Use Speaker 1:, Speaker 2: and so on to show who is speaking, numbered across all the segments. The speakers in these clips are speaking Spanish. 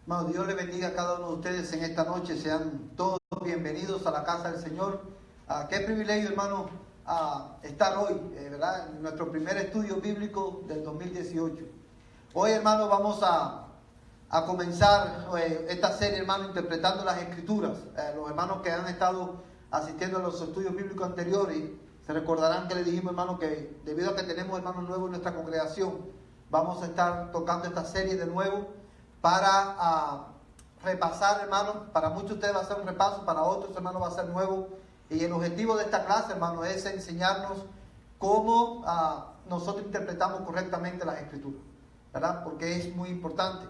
Speaker 1: Hermano, Dios le bendiga a cada uno de ustedes en esta noche. Sean todos bienvenidos a la casa del Señor. Qué privilegio, hermano, estar hoy, ¿verdad? En nuestro primer estudio bíblico del 2018. Hoy, hermano, vamos a comenzar esta serie, hermano, interpretando las Escrituras. Los hermanos que han estado asistiendo a los estudios bíblicos anteriores se recordarán que le dijimos, hermano, que debido a que tenemos hermanos nuevos en nuestra congregación, vamos a estar tocando esta serie de nuevo para repasar, hermano. Para muchos de ustedes va a ser un repaso, para otros, hermano, va a ser nuevo. Y el objetivo de esta clase, hermano, es enseñarnos cómo nosotros interpretamos correctamente las Escrituras, ¿verdad? Porque es muy importante.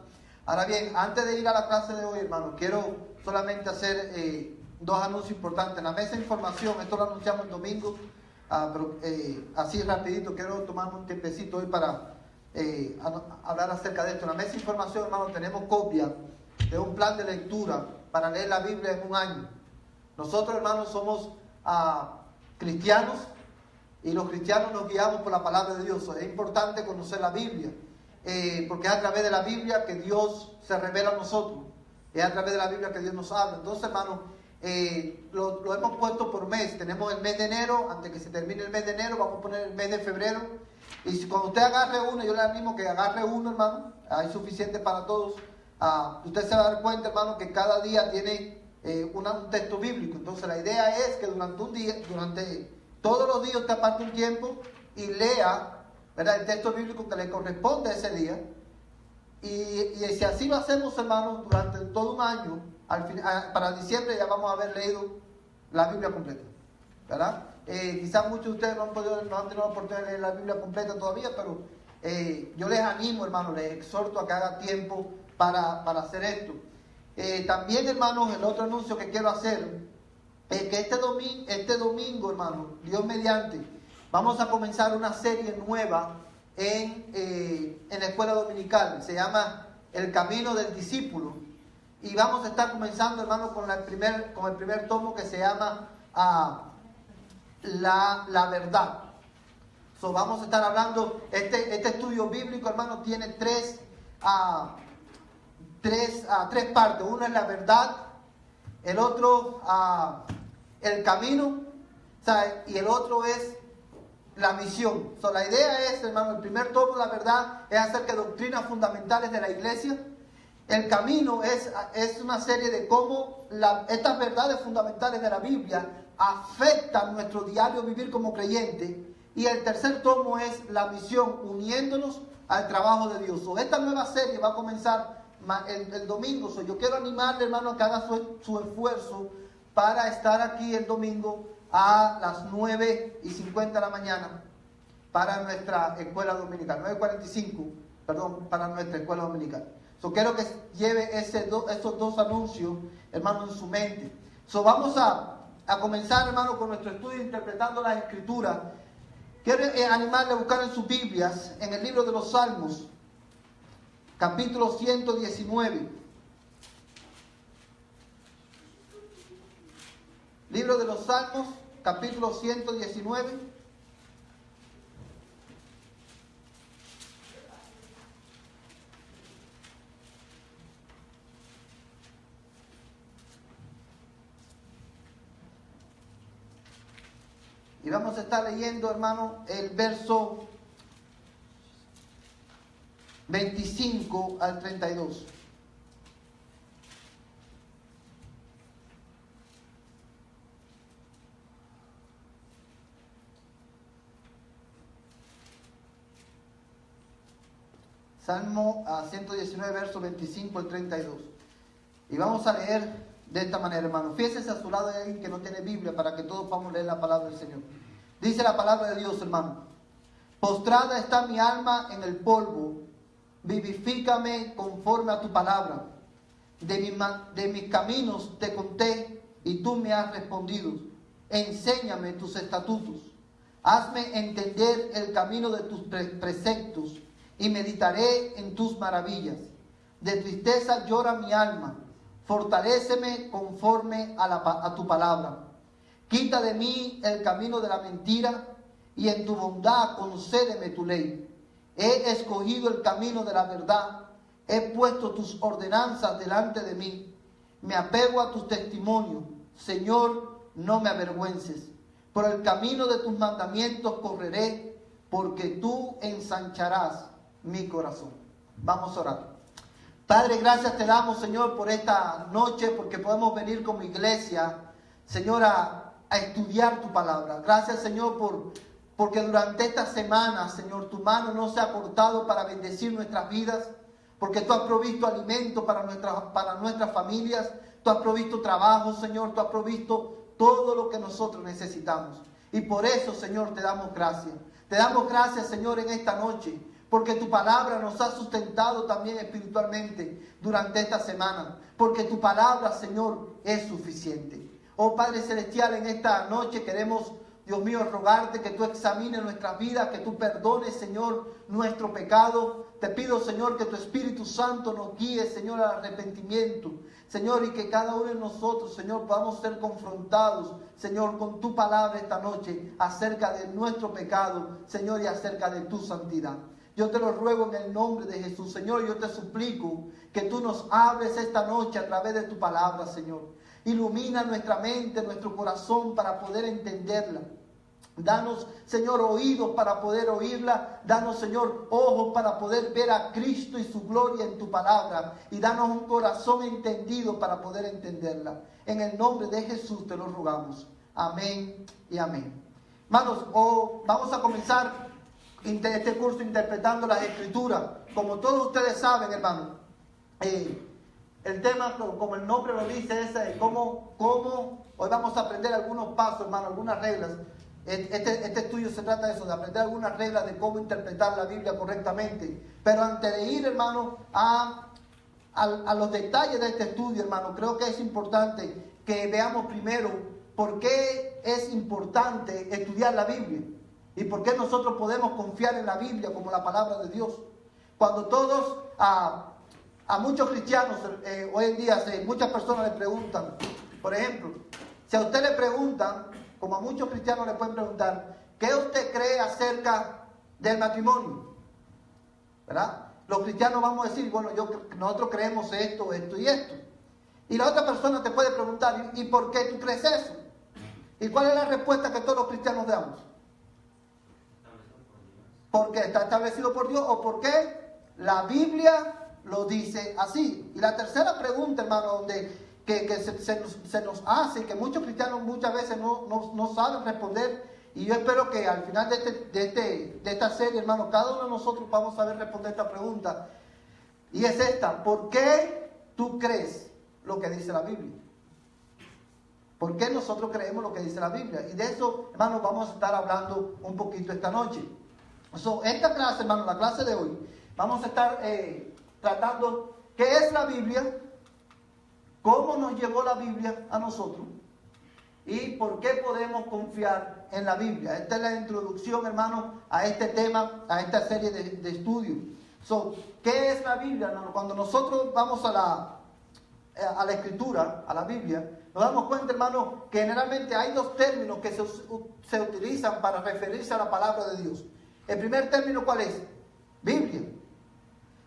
Speaker 1: Ahora bien, antes de ir a la clase de hoy, hermano, quiero solamente hacer dos anuncios importantes. En la mesa de información, esto lo anunciamos el domingo, pero así rapidito, quiero tomarme un tiempecito hoy para hablar acerca de esto. En la mesa de información, hermano, tenemos copia de un plan de lectura para leer la Biblia en un año. Nosotros, hermanos, somos cristianos, y los cristianos nos guiamos por la palabra de Dios. Es importante conocer la Biblia, porque es a través de la Biblia que Dios se revela a nosotros, es a través de la Biblia que Dios nos habla. Entonces, hermanos, lo hemos puesto por mes. Tenemos el mes de enero. Antes que se termine el mes de enero, vamos a poner el mes de febrero. Y si cuando usted agarre uno, yo le animo que agarre uno, hermano, hay suficiente para todos. Usted se va a dar cuenta, hermano, que cada día tiene un texto bíblico. Entonces la idea es que durante todos los días usted aparte un tiempo y lea, ¿verdad?, el texto bíblico que le corresponde a ese día. Y si así lo hacemos, hermano, durante todo un año, para diciembre ya vamos a haber leído la Biblia completa, ¿verdad? Quizás muchos de ustedes no han tenido la oportunidad de leer la Biblia completa todavía, pero yo les animo, hermano, les exhorto a que haga tiempo para hacer esto. También, hermanos, el otro anuncio que quiero hacer es que este domingo, hermano, Dios mediante, vamos a comenzar una serie nueva en la escuela dominical. Se llama El Camino del Discípulo, y vamos a estar comenzando, hermano, con el primer tomo, que se llama la verdad. Vamos a estar hablando, este estudio bíblico, hermano, tiene tres partes. Una es la verdad, el otro el camino, ¿sabe?, y el otro es la misión. La idea es, hermano, el primer tomo, la verdad, es acerca de doctrinas fundamentales de la iglesia. El camino es una serie de cómo estas verdades fundamentales de la Biblia afectan nuestro diario vivir como creyente. Y el tercer tomo es la misión, uniéndonos al trabajo de Dios. Esta nueva serie va a comenzar el domingo. Yo quiero animarle, hermano, a que haga su esfuerzo para estar aquí el domingo a las 9:50 de la mañana para nuestra escuela dominical. 9:45, perdón, para nuestra escuela dominical. Quiero que lleve esos dos anuncios, hermano, en su mente. Vamos a comenzar, hermano, con nuestro estudio interpretando las Escrituras. Quiero animarle a buscar en sus Biblias, en el libro de los Salmos, capítulo 119. Libro de los Salmos, capítulo 119. Y vamos a estar leyendo, hermano, el verso 25 al 32. Salmo 119, verso 25 al 32. Y vamos a leer de esta manera, hermano. Fíjese a su lado de alguien que no tiene Biblia, para que todos podamos leer la palabra del Señor. Dice la palabra de Dios, hermano: postrada está mi alma en el polvo, vivifícame conforme a tu palabra. De mis caminos te conté, y tú me has respondido. Enséñame tus estatutos. Hazme entender el camino de tus preceptos, y meditaré en tus maravillas. De tristeza llora mi alma, fortaléceme conforme a tu palabra. Quita de mí el camino de la mentira, y en tu bondad concédeme tu ley. He escogido el camino de la verdad, He puesto tus ordenanzas delante de mí. Me apego a tus testimonios. Señor, no me avergüences. Por el camino de tus mandamientos correré, porque tú ensancharás mi corazón. Vamos a orar. Padre, gracias te damos, Señor, por esta noche, porque podemos venir como iglesia, Señor, a estudiar tu palabra. Gracias, Señor, porque durante esta semana, Señor, tu mano no se ha cortado para bendecir nuestras vidas, porque tú has provisto alimento para nuestras familias, tú has provisto trabajo, Señor, tú has provisto todo lo que nosotros necesitamos. Y por eso, Señor, te damos gracias. Te damos gracias, Señor, en esta noche, porque tu palabra nos ha sustentado también espiritualmente durante esta semana, porque tu palabra, Señor, es suficiente. Oh Padre Celestial, en esta noche queremos, Dios mío, rogarte que tú examines nuestras vidas, que tú perdones, Señor, nuestro pecado. Te pido, Señor, que tu Espíritu Santo nos guíe, Señor, al arrepentimiento. Señor, y que cada uno de nosotros, Señor, podamos ser confrontados, Señor, con tu palabra esta noche acerca de nuestro pecado, Señor, y acerca de tu santidad. Yo te lo ruego en el nombre de Jesús, Señor. Yo te suplico que tú nos hables esta noche a través de tu palabra, Señor. Ilumina nuestra mente, nuestro corazón para poder entenderla. Danos, Señor, oídos para poder oírla. Danos, Señor, ojos para poder ver a Cristo y su gloria en tu palabra. Y danos un corazón entendido para poder entenderla. En el nombre de Jesús te lo rogamos. Amén y amén. Hermanos, vamos a comenzar este curso interpretando las Escrituras. Como todos ustedes saben, hermanos, el tema, como el nombre lo dice, es cómo hoy vamos a aprender algunos pasos, hermanos, algunas reglas. Este estudio se trata de eso, de aprender algunas reglas de cómo interpretar la Biblia correctamente. Pero antes de ir, hermano, a los detalles de este estudio, hermano, creo que es importante que veamos primero por qué es importante estudiar la Biblia y por qué nosotros podemos confiar en la Biblia como la palabra de Dios. Cuando todos, a muchos cristianos hoy en día, muchas personas le preguntan, por ejemplo, si a usted le preguntan, como a muchos cristianos le pueden preguntar, ¿qué usted cree acerca del matrimonio? ¿Verdad? Los cristianos vamos a decir, bueno, nosotros creemos esto, esto y esto. Y la otra persona te puede preguntar, ¿y por qué tú crees eso? ¿Y cuál es la respuesta que todos los cristianos damos? ¿Por qué está establecido por Dios o por qué la Biblia lo dice así? Y la tercera pregunta, hermano, que se nos hace y que muchos cristianos muchas veces no saben responder, y yo espero que al final de esta serie, hermano, cada uno de nosotros vamos a saber responder esta pregunta, y es esta: ¿por qué tú crees lo que dice la Biblia? ¿Por qué nosotros creemos lo que dice la Biblia? Y de eso, hermano, vamos a estar hablando un poquito esta noche. Esta clase, hermano, la clase de hoy, vamos a estar tratando qué es la Biblia, cómo nos llegó la Biblia a nosotros y por qué podemos confiar en la Biblia. Esta es la introducción, hermano, a este tema, a esta serie de estudios. ¿Qué es la Biblia, hermano? Cuando nosotros vamos a la Escritura, a la Biblia, nos damos cuenta, hermano, que generalmente hay dos términos que se utilizan para referirse a la palabra de Dios. El primer término, ¿cuál es? Biblia.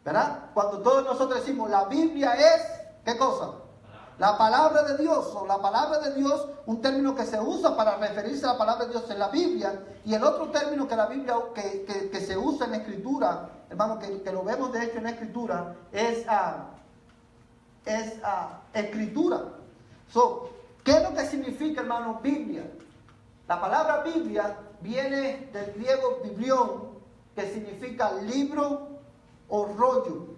Speaker 1: ¿Verdad? Cuando todos nosotros decimos la Biblia es, ¿qué cosa? La palabra de Dios, o la palabra de Dios, un término que se usa para referirse a la palabra de Dios en la Biblia. Y el otro término que la Biblia, que se usa en la Escritura, hermano, que lo vemos de hecho en la Escritura, es Escritura. ¿Qué es lo que significa, hermano, Biblia? La palabra Biblia viene del griego biblión, que significa libro o rollo.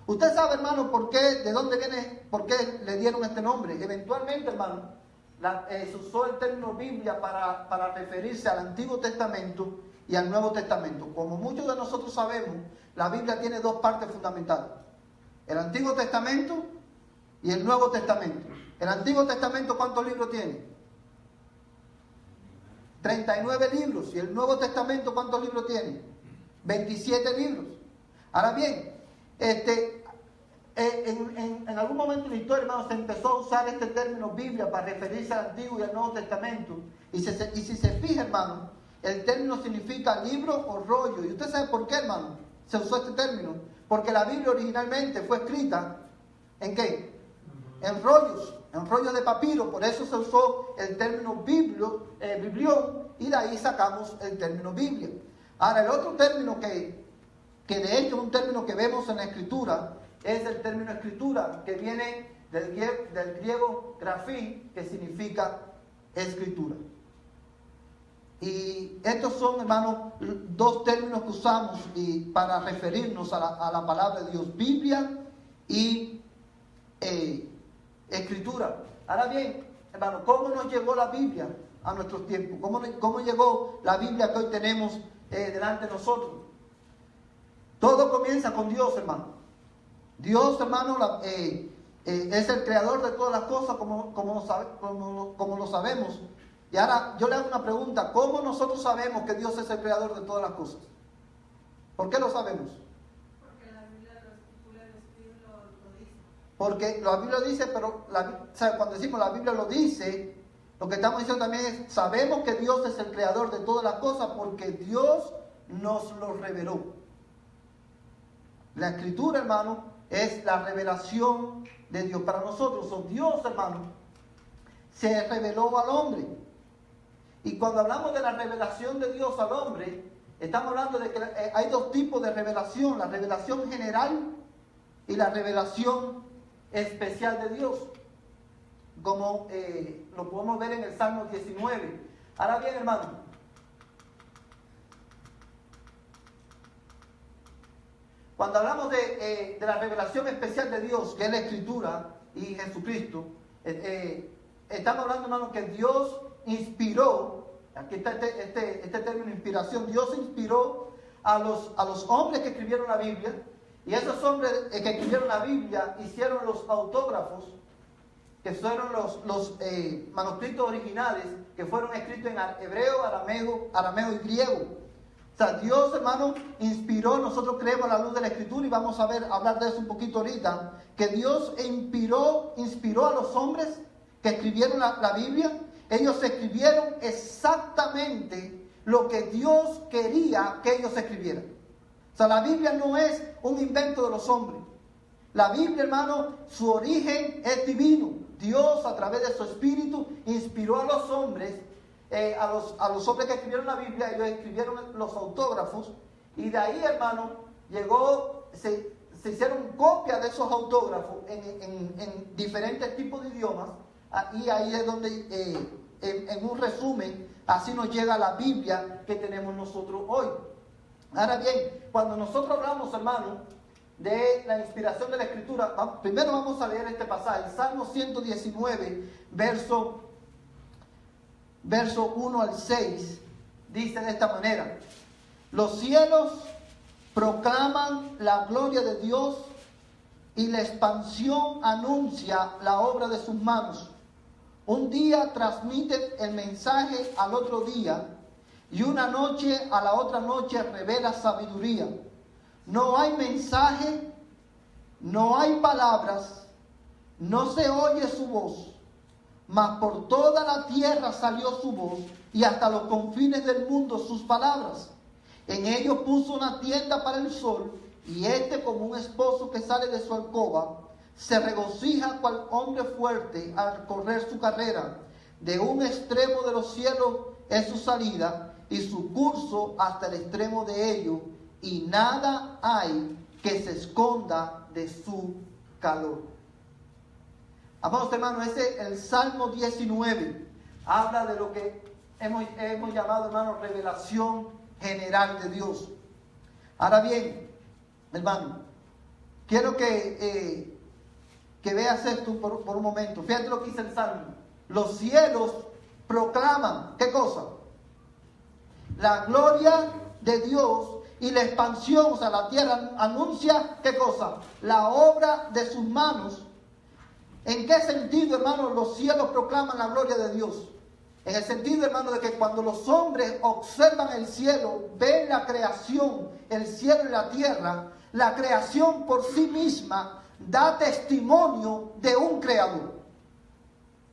Speaker 1: Usted sabe, hermano, de dónde viene, por qué le dieron este nombre. Eventualmente, hermano, se usó el término Biblia para referirse al Antiguo Testamento y al Nuevo Testamento. Como muchos de nosotros sabemos, la Biblia tiene dos partes fundamentales: el Antiguo Testamento y el Nuevo Testamento. El Antiguo Testamento, ¿cuántos libros tiene? 39 libros. ¿Y el Nuevo Testamento cuántos libros tiene? 27 libros. Ahora bien, en algún momento en la historia, hermano, se empezó a usar este término Biblia para referirse al Antiguo y al Nuevo Testamento. Y si se fija, hermano, el término significa libro o rollo. ¿Y usted sabe por qué, hermano? se usó este término? Porque la Biblia originalmente fue escrita ¿en qué? En rollos de papiro. Por eso se usó el término biblión, y de ahí sacamos el término Biblia. Ahora, el otro término que de hecho es un término que vemos en la Escritura, es el término escritura, que viene del griego grafí, que significa escritura. Y estos son, hermanos, dos términos que usamos para referirnos a la palabra de Dios: Biblia y escritura. Ahora bien, hermano, ¿cómo nos llegó la Biblia a nuestros tiempos? ¿Cómo llegó la Biblia que hoy tenemos delante de nosotros? Todo comienza con Dios, hermano. Dios, hermano, es el creador de todas las cosas, como lo sabemos. Y ahora yo le hago una pregunta: ¿cómo nosotros sabemos que Dios es el creador de todas las cosas? ¿Por qué lo sabemos?
Speaker 2: Porque la Biblia lo estipula, lo dice.
Speaker 1: Porque la Biblia lo dice, pero cuando decimos la Biblia lo dice, lo que estamos diciendo también es: sabemos que Dios es el creador de todas las cosas porque Dios nos lo reveló. La Escritura, hermano, es la revelación de Dios para nosotros. Dios, hermano, se reveló al hombre. Y cuando hablamos de la revelación de Dios al hombre, estamos hablando de que hay dos tipos de revelación: la revelación general y la revelación especial de Dios, como lo podemos ver en el Salmo 19. Ahora bien, hermano, cuando hablamos de la revelación especial de Dios, que es la Escritura y Jesucristo, estamos hablando, hermano, que Dios inspiró. Aquí está este término inspiración. Dios inspiró a los hombres que escribieron la Biblia, y esos hombres que escribieron la Biblia hicieron los autógrafos, que fueron los manuscritos originales, que fueron escritos en hebreo, arameo y griego. O sea, Dios, hermano, inspiró. Nosotros creemos a la luz de la Escritura, y vamos a hablar de eso un poquito ahorita, que Dios inspiró a los hombres que escribieron la Biblia. Ellos escribieron exactamente lo que Dios quería que ellos escribieran. O sea, la Biblia no es un invento de los hombres. La Biblia, hermano, su origen es divino. Dios, a través de su Espíritu, inspiró a los hombres, a los hombres que escribieron la Biblia. Ellos escribieron los autógrafos, y de ahí, hermano, se hicieron copias de esos autógrafos en diferentes tipos de idiomas. Y ahí es donde, en un resumen, así nos llega la Biblia que tenemos nosotros hoy. Ahora bien, cuando nosotros hablamos, hermano, de la inspiración de la Escritura, primero vamos a leer este pasaje, el Salmo 119, verso 1 al 6, dice de esta manera: los cielos proclaman la gloria de Dios, y la expansión anuncia la obra de sus manos. Un día transmite el mensaje al otro día, y una noche a la otra noche revela sabiduría. No hay mensaje, no hay palabras, no se oye su voz, mas por toda la tierra salió su voz, y hasta los confines del mundo sus palabras. En ellos puso una tienda para el sol, y como un esposo que sale de su alcoba, se regocija cual hombre fuerte al correr su carrera. De un extremo de los cielos es su salida, y su curso hasta el extremo de ellos, y nada hay que se esconda de su calor. Amados hermanos, el Salmo 19 habla de lo que hemos llamado, hermanos, revelación general de Dios. Ahora bien, hermano, quiero que veas esto por un momento. Fíjate lo que dice el Salmo. Los cielos proclaman, ¿qué cosa? La gloria de Dios, y la expansión, o sea, la tierra anuncia, ¿qué cosa? La obra de sus manos. ¿En qué sentido, hermano, los cielos proclaman la gloria de Dios? En el sentido, hermano, de que cuando los hombres observan el cielo, ven la creación, el cielo y la tierra, la creación por sí misma da testimonio de un creador.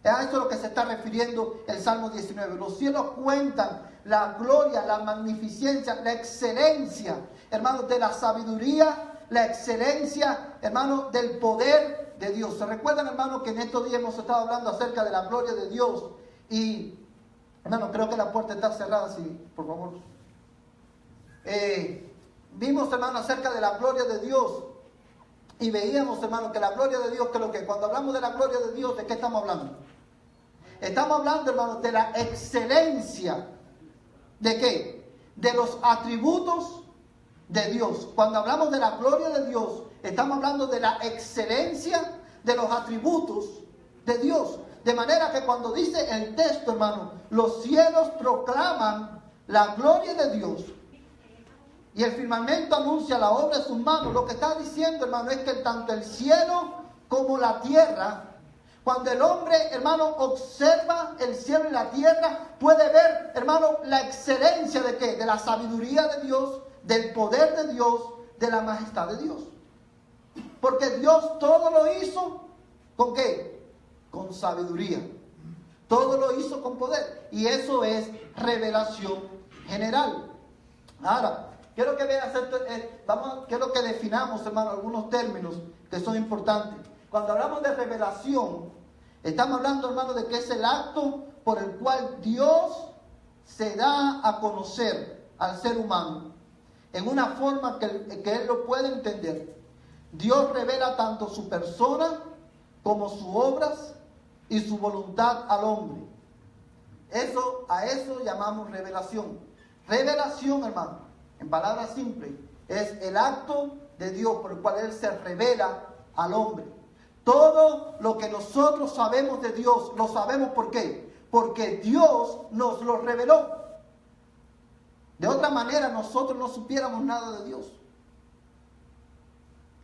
Speaker 1: A eso es lo que se está refiriendo el Salmo 19. Los cielos cuentan la gloria, la magnificencia, la excelencia, hermanos, de la sabiduría, la excelencia, hermanos, del poder de Dios. ¿Se recuerdan, hermanos, que en estos días hemos estado hablando acerca de la gloria de Dios? Y, hermanos, creo que la puerta está cerrada, sí, por favor. Vimos, hermanos, acerca de la gloria de Dios. Y veíamos, hermanos, que la gloria de Dios, que cuando hablamos de la gloria de Dios, ¿de qué estamos hablando? Estamos hablando, hermanos, de la excelencia. ¿De qué? De los atributos de Dios. Cuando hablamos de la gloria de Dios, estamos hablando de la excelencia de los atributos de Dios. De manera que cuando dice el texto, hermano, los cielos proclaman la gloria de Dios y el firmamento anuncia la obra de sus manos, lo que está diciendo, hermano, es que tanto el cielo como la tierra, cuando el hombre, hermano, observa el cielo y la tierra, puede ver, hermano, la excelencia de ¿qué? De la sabiduría de Dios, del poder de Dios, de la majestad de Dios. Porque Dios todo lo hizo ¿con qué? Con sabiduría. Todo lo hizo con poder. Y eso es revelación general. Ahora, quiero que veas quiero que definamos, hermano, algunos términos que son importantes. Cuando hablamos de revelación, estamos hablando, hermano, de que es el acto por el cual Dios se da a conocer al ser humano en una forma que él lo pueda entender. Dios revela tanto su persona como sus obras y su voluntad al hombre. A eso llamamos revelación. Revelación, hermano, en palabras simples, es el acto de Dios por el cual Él se revela al hombre. Todo lo que nosotros sabemos de Dios, lo sabemos ¿por qué? Porque Dios nos lo reveló. De otra manera, nosotros no supiéramos nada de Dios.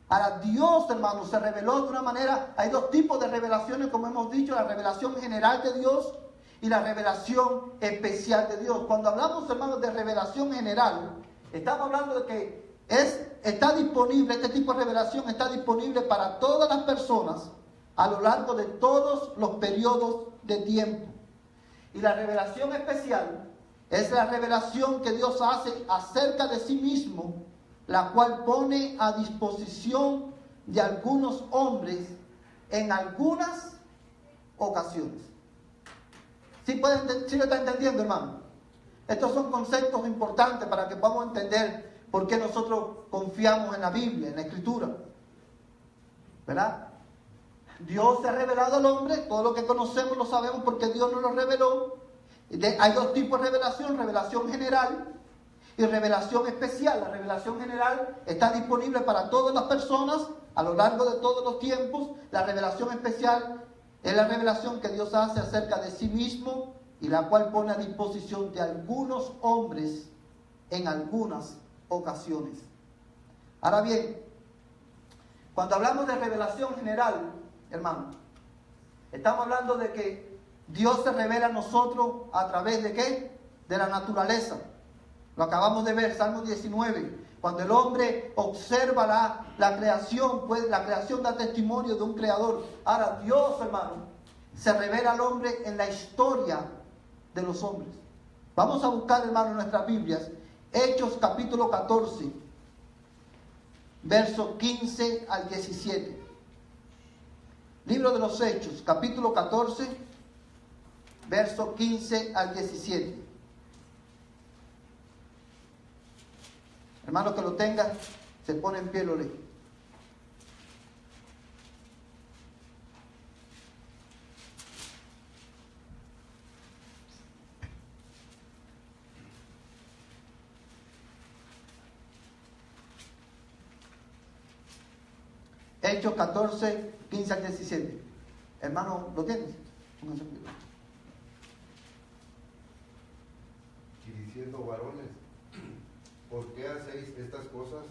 Speaker 1: Ahora, Dios, hermano, se reveló de una manera. Hay dos tipos de revelaciones, como hemos dicho: la revelación general de Dios y la revelación especial de Dios. Cuando hablamos, hermanos, de revelación general, estamos hablando de que está disponible, este tipo de revelación está disponible para todas las personas a lo largo de todos los periodos de tiempo. Y la revelación especial es la revelación que Dios hace acerca de sí mismo, la cual pone a disposición de algunos hombres en algunas ocasiones. ¿Sí lo está entendiendo, hermano? Estos son conceptos importantes para que podamos entender por qué nosotros confiamos en la Biblia, en la Escritura. ¿Verdad? Dios se ha revelado al hombre, todo lo que conocemos lo sabemos porque Dios nos lo reveló. Hay dos tipos de revelación general y revelación especial. La revelación general está disponible para todas las personas a lo largo de todos los tiempos. La revelación especial es la revelación que Dios hace acerca de sí mismo y la cual pone a disposición de algunos hombres en algunas ocasiones. Ahora bien, cuando hablamos de revelación general, hermano, estamos hablando de que Dios se revela a nosotros a través de ¿qué? De la naturaleza. Lo acabamos de ver, Salmo 19. Cuando el hombre observa la creación, pues la creación da testimonio de un creador. Ahora, Dios, hermano, se revela al hombre en la historia de los hombres. Vamos a buscar, hermano, en nuestras Biblias, Hechos capítulo 14, versos 15 al 17. Libro de los Hechos, capítulo 14, versos 15 al 17. Hermano que lo tenga, se pone en pie, lo lee. Hechos 14, 15 al 17. Hermano, ¿lo tienes? Pónganse en pie.
Speaker 3: Y diciendo: varones, ¿por qué hacéis estas cosas?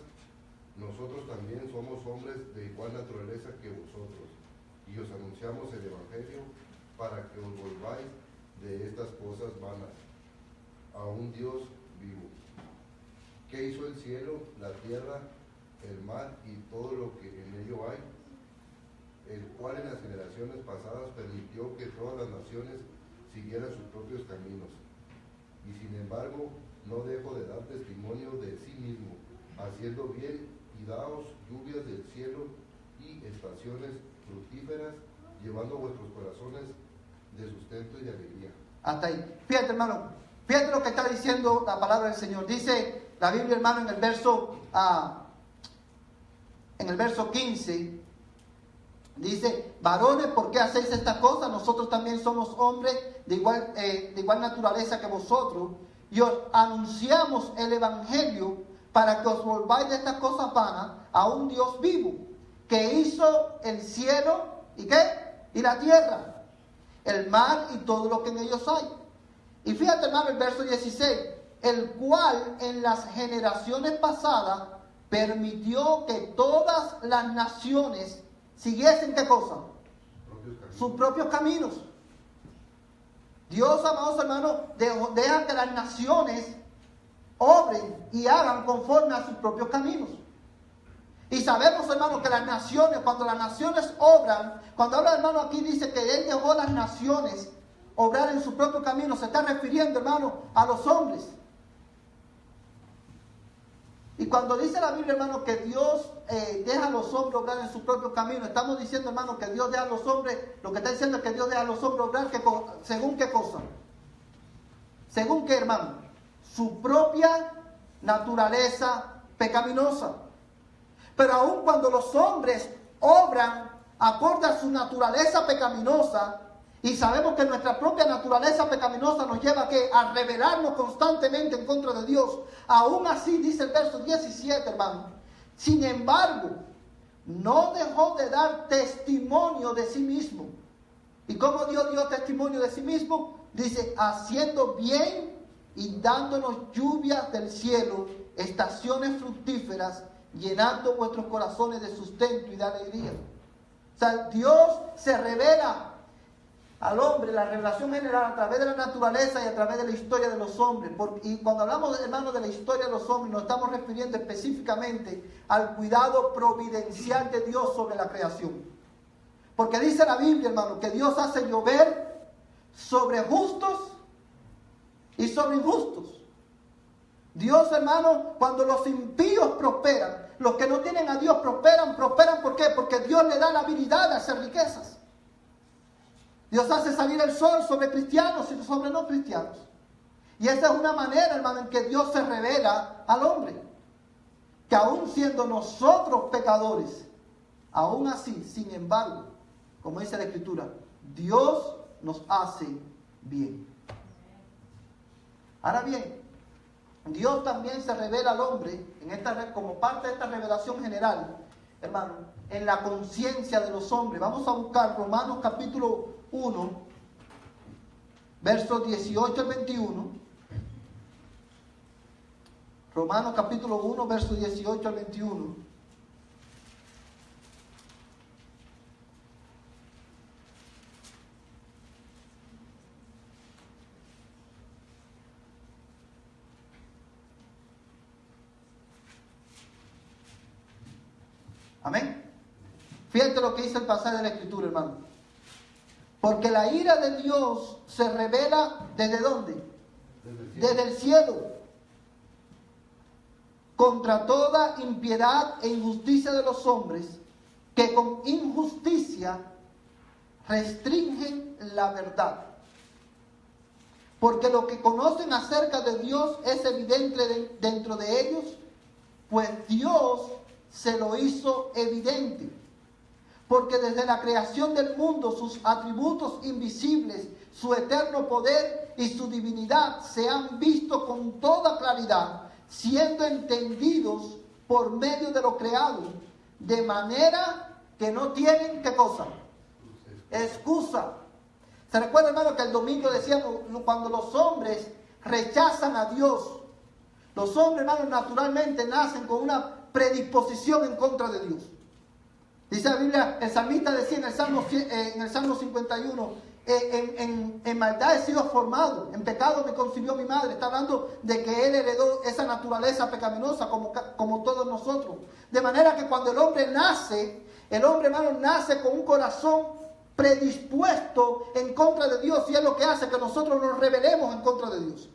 Speaker 3: Nosotros también somos hombres de igual naturaleza que vosotros, y os anunciamos el Evangelio para que os volváis de estas cosas vanas a un Dios vivo, que hizo el cielo, la tierra, el mar y todo lo que en ello hay, el cual en las generaciones pasadas permitió que todas las naciones siguieran sus propios caminos. Y sin embargo, no dejo de dar testimonio de sí mismo, haciendo bien, y daos lluvias del cielo y estaciones fructíferas, llevando vuestros corazones de sustento y de alegría.
Speaker 1: Hasta ahí. Fíjate, hermano, fíjate lo que está diciendo la palabra del Señor. Dice la Biblia, hermano, en el verso 15, dice: varones, ¿por qué hacéis estas cosas? Nosotros también somos hombres de igual naturaleza que vosotros, y os anunciamos el Evangelio para que os volváis de estas cosas vanas a un Dios vivo, que hizo el cielo y ¿qué? Y la tierra, el mar y todo lo que en ellos hay. Y fíjate, hermano, el verso 16, el cual en las generaciones pasadas permitió que todas las naciones siguiesen ¿qué cosa? Sus propios caminos. Dios, amados hermanos, deja que las naciones obren y hagan conforme a sus propios caminos. Y sabemos, hermano, que las naciones, cuando las naciones obran, cuando habla, hermano, aquí dice que Él dejó a las naciones obrar en su propio camino, se está refiriendo, hermano, a los hombres. Y cuando dice la Biblia, hermano, que Dios deja a los hombres obrar en su propio camino, estamos diciendo, hermano, que Dios deja a los hombres, lo que está diciendo es que Dios deja a los hombres obrar, ¿según qué cosa? ¿Según qué, hermano? Su propia naturaleza pecaminosa. Pero aun cuando los hombres obran acorde a su naturaleza pecaminosa, y sabemos que nuestra propia naturaleza pecaminosa nos lleva a rebelarnos constantemente en contra de Dios. Aún así, dice el verso 17, hermano, sin embargo, no dejó de dar testimonio de sí mismo. ¿Y cómo Dios dio testimonio de sí mismo? Dice, haciendo bien y dándonos lluvias del cielo, estaciones fructíferas, llenando vuestros corazones de sustento y de alegría. O sea, Dios se revela al hombre, la revelación general a través de la naturaleza y a través de la historia de los hombres. Y cuando hablamos, hermano, de la historia de los hombres, nos estamos refiriendo específicamente al cuidado providencial de Dios sobre la creación. Porque dice la Biblia, hermano, que Dios hace llover sobre justos y sobre injustos. Dios, hermano, cuando los impíos prosperan, los que no tienen a Dios prosperan. ¿Por qué? Porque Dios le da la habilidad de hacer riquezas. Dios hace salir el sol sobre cristianos y sobre no cristianos. Y esa es una manera, hermano, en que Dios se revela al hombre. Que aún siendo nosotros pecadores, aún así, sin embargo, como dice la Escritura, Dios nos hace bien. Ahora bien, Dios también se revela al hombre como parte de esta revelación general, hermano, en la conciencia de los hombres. Vamos a buscar Romanos capítulo 1, versos 18 al 21. Romanos capítulo 1, versos 18 al 21. Amén. Fíjate lo que dice el pasaje de la Escritura, hermano. Porque la ira de Dios se revela ¿desde dónde? Desde el cielo. Contra toda impiedad e injusticia de los hombres, que con injusticia restringen la verdad. Porque lo que conocen acerca de Dios es evidente dentro de ellos, pues Dios se lo hizo evidente. Porque desde la creación del mundo sus atributos invisibles, su eterno poder y su divinidad se han visto con toda claridad, siendo entendidos por medio de lo creado, de manera que no tienen, ¿qué cosa? Excusa. ¿Se recuerda, hermano, que el domingo decíamos, cuando los hombres rechazan a Dios, los hombres, hermano, naturalmente nacen con una predisposición en contra de Dios? Dice la Biblia, el salmista decía en el Salmo 51, en maldad he sido formado, en pecado me concibió mi madre. Está hablando de que él heredó esa naturaleza pecaminosa como todos nosotros. De manera que cuando el hombre nace, El hombre, hermano, nace con un corazón predispuesto en contra de Dios y es lo que hace que nosotros nos rebelemos en contra de Dios.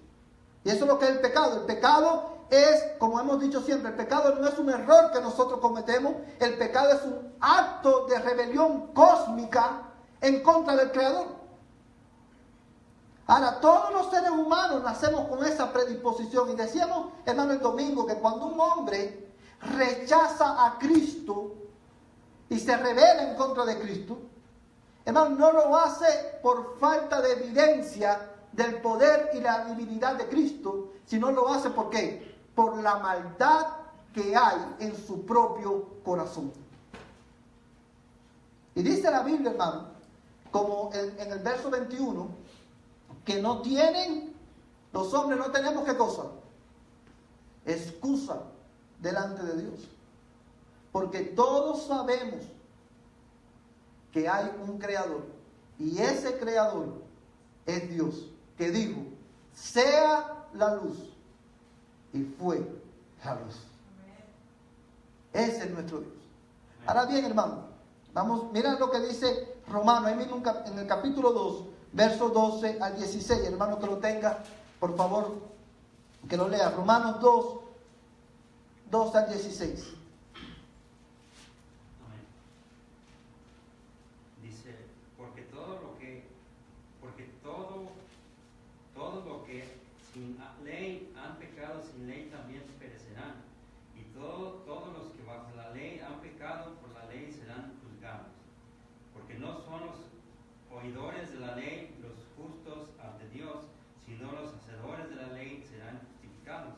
Speaker 1: Y eso es lo que es el pecado. El pecado es, como hemos dicho siempre, el pecado no es un error que nosotros cometemos, el pecado es un acto de rebelión cósmica en contra del Creador. Ahora, todos los seres humanos nacemos con esa predisposición. Y decíamos, hermano, el domingo, que cuando un hombre rechaza a Cristo y se rebela en contra de Cristo, hermano, no lo hace por falta de evidencia del poder y la divinidad de Cristo, sino lo hace ¿por qué? Por la maldad que hay en su propio corazón. Y dice la Biblia, hermano, como en el verso 21, que no tienen, los hombres no tenemos ¿qué cosa? Excusa delante de Dios. Porque todos sabemos que hay un creador. Y ese creador es Dios, que dijo, sea la luz. Y fue la luz. Ese es nuestro Dios. Ahora bien, hermano, vamos, mira lo que dice Romanos, ahí mismo en el capítulo 2, versos 12 al 16. Hermano, que lo tenga, por favor, que lo lea. Romanos 2, 12 al 16.
Speaker 4: Todos los que sin ley han pecado, sin ley también perecerán. Y todos los que bajo la ley han pecado, por la ley serán juzgados. Porque no son los oidores de la ley los justos ante Dios, sino los hacedores de la ley serán justificados.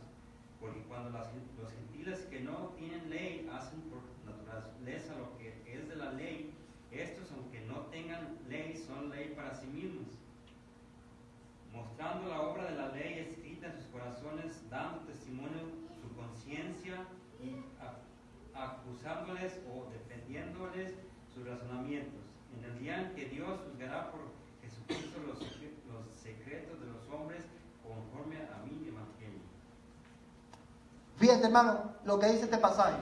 Speaker 4: Porque cuando los gentiles que no tienen ley hacen por naturaleza lo que es de la ley, estos, aunque no tengan ley, son ley para sí mismos, mostrando la obra de la ley escrita en sus corazones, dando testimonio su conciencia y acusándoles o defendiéndoles sus razonamientos. En el día en que Dios juzgará por Jesucristo los secretos de los hombres conforme a mi evangelio.
Speaker 1: Fíjate, hermano, lo que dice este pasaje.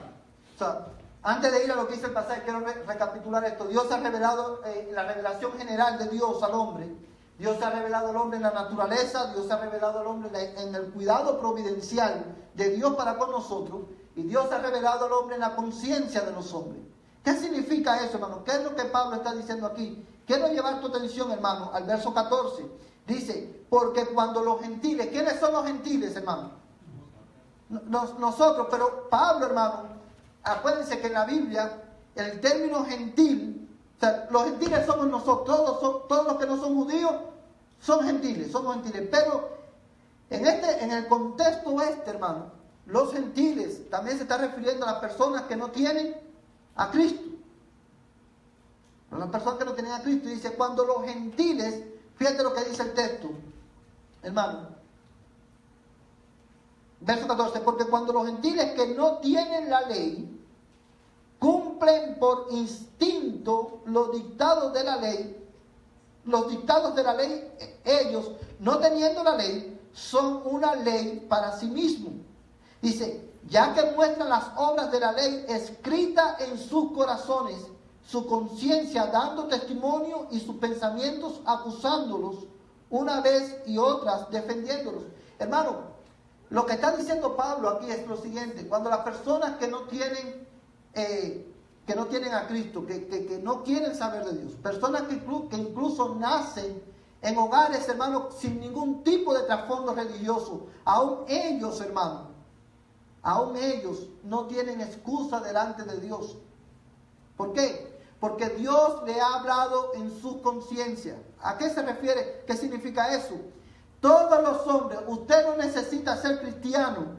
Speaker 1: O sea, antes de ir a lo que dice el pasaje, quiero recapitular esto. Dios ha revelado, la revelación general de Dios al hombre. Dios ha revelado al hombre en la naturaleza, Dios ha revelado al hombre en el cuidado providencial de Dios para con nosotros, y Dios ha revelado al hombre en la conciencia de los hombres. ¿Qué significa eso, hermano? ¿Qué es lo que Pablo está diciendo aquí? Quiero llevar tu atención, hermano, al verso 14. Dice, porque cuando los gentiles, ¿quiénes son los gentiles, hermano? Nosotros, pero Pablo, hermano, acuérdense que en la Biblia el término gentil, o sea, los gentiles somos nosotros, todos los que no son judíos son gentiles, somos gentiles. Pero en el contexto hermano, los gentiles también se está refiriendo a las personas que no tienen a Cristo. A las personas que no tienen a Cristo. Y dice, cuando los gentiles, fíjate lo que dice el texto, hermano. Verso 14, porque cuando los gentiles que no tienen la ley cumplen por instinto los dictados de la ley, ellos, no teniendo la ley, son una ley para sí mismos. Dice, ya que muestran las obras de la ley escritas en sus corazones, su conciencia dando testimonio y sus pensamientos acusándolos, una vez y otras defendiéndolos. Hermano, lo que está diciendo Pablo aquí es lo siguiente: cuando las personas que no tienen a Cristo, que no quieren saber de Dios, personas que incluso nacen en hogares, hermano, sin ningún tipo de trasfondo religioso, aún ellos, hermano, no tienen excusa delante de Dios. ¿Por qué? Porque Dios le ha hablado en su conciencia. ¿A qué se refiere? ¿Qué significa eso? Todos los hombres, usted no necesita ser cristiano.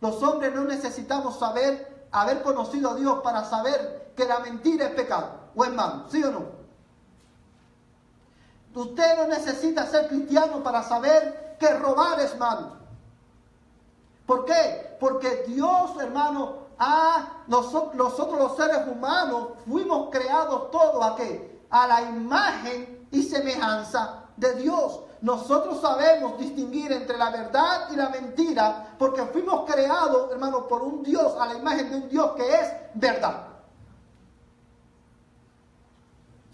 Speaker 1: Los hombres no necesitamos haber conocido a Dios para saber que la mentira es pecado o es malo, ¿sí o no? Usted no necesita ser cristiano para saber que robar es malo. ¿Por qué? Porque Dios, hermano, nosotros los seres humanos fuimos creados todos ¿a qué? A la imagen y semejanza de Dios. Nosotros sabemos distinguir entre la verdad y la mentira porque fuimos creados, hermano, por un Dios, a la imagen de un Dios que es verdad.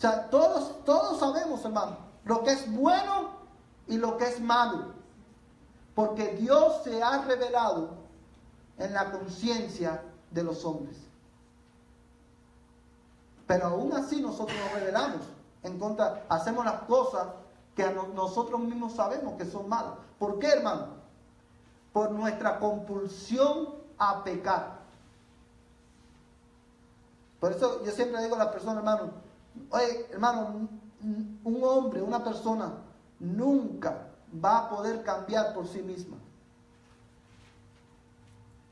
Speaker 1: O sea, todos sabemos, hermano, lo que es bueno y lo que es malo. Porque Dios se ha revelado en la conciencia de los hombres. Pero aún así nosotros nos rebelamos en contra, hacemos las cosas que nosotros mismos sabemos que son malas. ¿Por qué, hermano? Por nuestra compulsión a pecar. Por eso yo siempre digo a las personas, hermano, oye, hermano, un hombre, una persona, nunca va a poder cambiar por sí misma.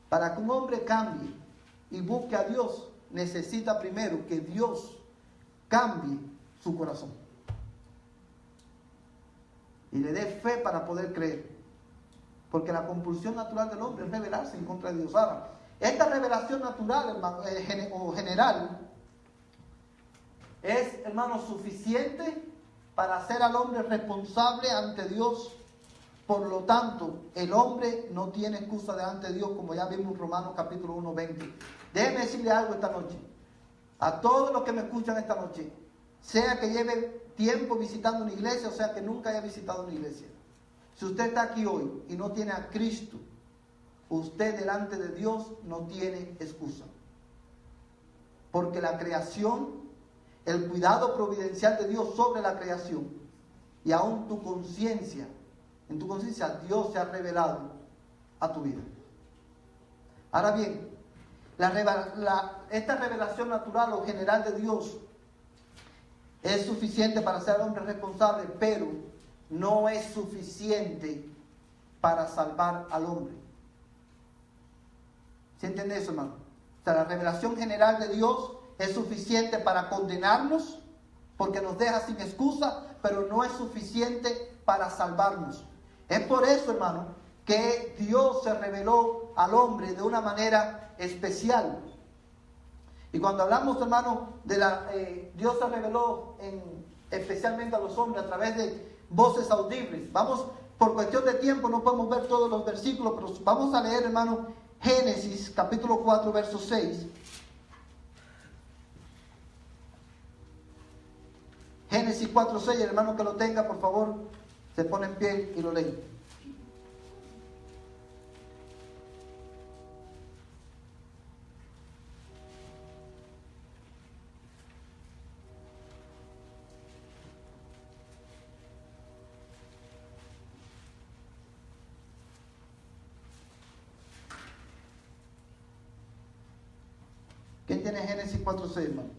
Speaker 1: Para que un hombre cambie y busque a Dios, necesita primero que Dios cambie su corazón y le dé fe para poder creer, porque la compulsión natural del hombre es rebelarse en contra de Dios. Ahora, esta revelación natural, hermano, o general, es, hermano, suficiente para hacer al hombre responsable ante Dios. Por lo tanto, el hombre no tiene excusa delante de Dios, como ya vimos en Romanos capítulo 1, 20. Déjeme decirle algo esta noche. A todos los que me escuchan esta noche, sea que lleve tiempo visitando una iglesia, o sea que nunca haya visitado una iglesia. Si usted está aquí hoy y no tiene a Cristo, usted delante de Dios no tiene excusa. Porque la creación, el cuidado providencial de Dios sobre la creación, y aún tu conciencia, en tu conciencia Dios se ha revelado a tu vida. Ahora bien, esta revelación natural o general de Dios es suficiente para ser hombre responsable, pero no es suficiente para salvar al hombre. ¿Sí entiende eso, hermano? O sea, la revelación general de Dios es suficiente para condenarnos, porque nos deja sin excusa, pero no es suficiente para salvarnos. Es por eso, hermano, que Dios se reveló al hombre de una manera especial. Y cuando hablamos, hermano, de Dios se reveló especialmente a los hombres a través de voces audibles. Vamos, por cuestión de tiempo, no podemos ver todos los versículos, pero vamos a leer, hermano, Génesis capítulo 4, verso 6. Génesis 4, 6, el hermano que lo tenga, por favor, se pone en pie y lo lee. ¿Quién tiene Génesis 4, 6, hermano?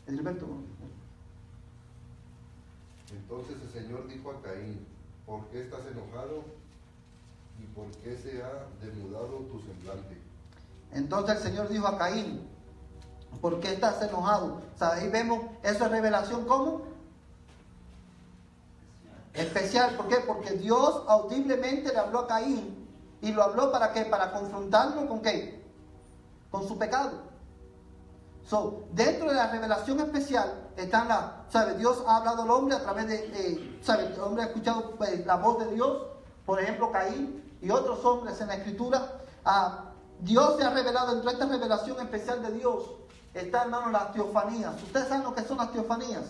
Speaker 1: Edilberto.
Speaker 3: Entonces el Señor dijo a Caín: ¿por qué estás enojado? ¿Y por qué se ha demudado tu semblante?
Speaker 1: Entonces el Señor dijo a Caín: ¿por qué estás enojado? O sea, ahí vemos, eso es revelación, ¿cómo? Especial. ¿Por qué? Porque Dios audiblemente le habló a Caín. ¿Y lo habló para qué? Para confrontarlo ¿con qué? Con su pecado. Dentro de la revelación especial están ¿sabe? Dios ha hablado al hombre a través de, ¿sabe? El hombre ha escuchado la voz de Dios, por ejemplo Caín y otros hombres en la Escritura. Dios se ha revelado. Dentro de esta revelación especial de Dios está, hermano, las teofanías. ¿Ustedes saben lo que son las teofanías?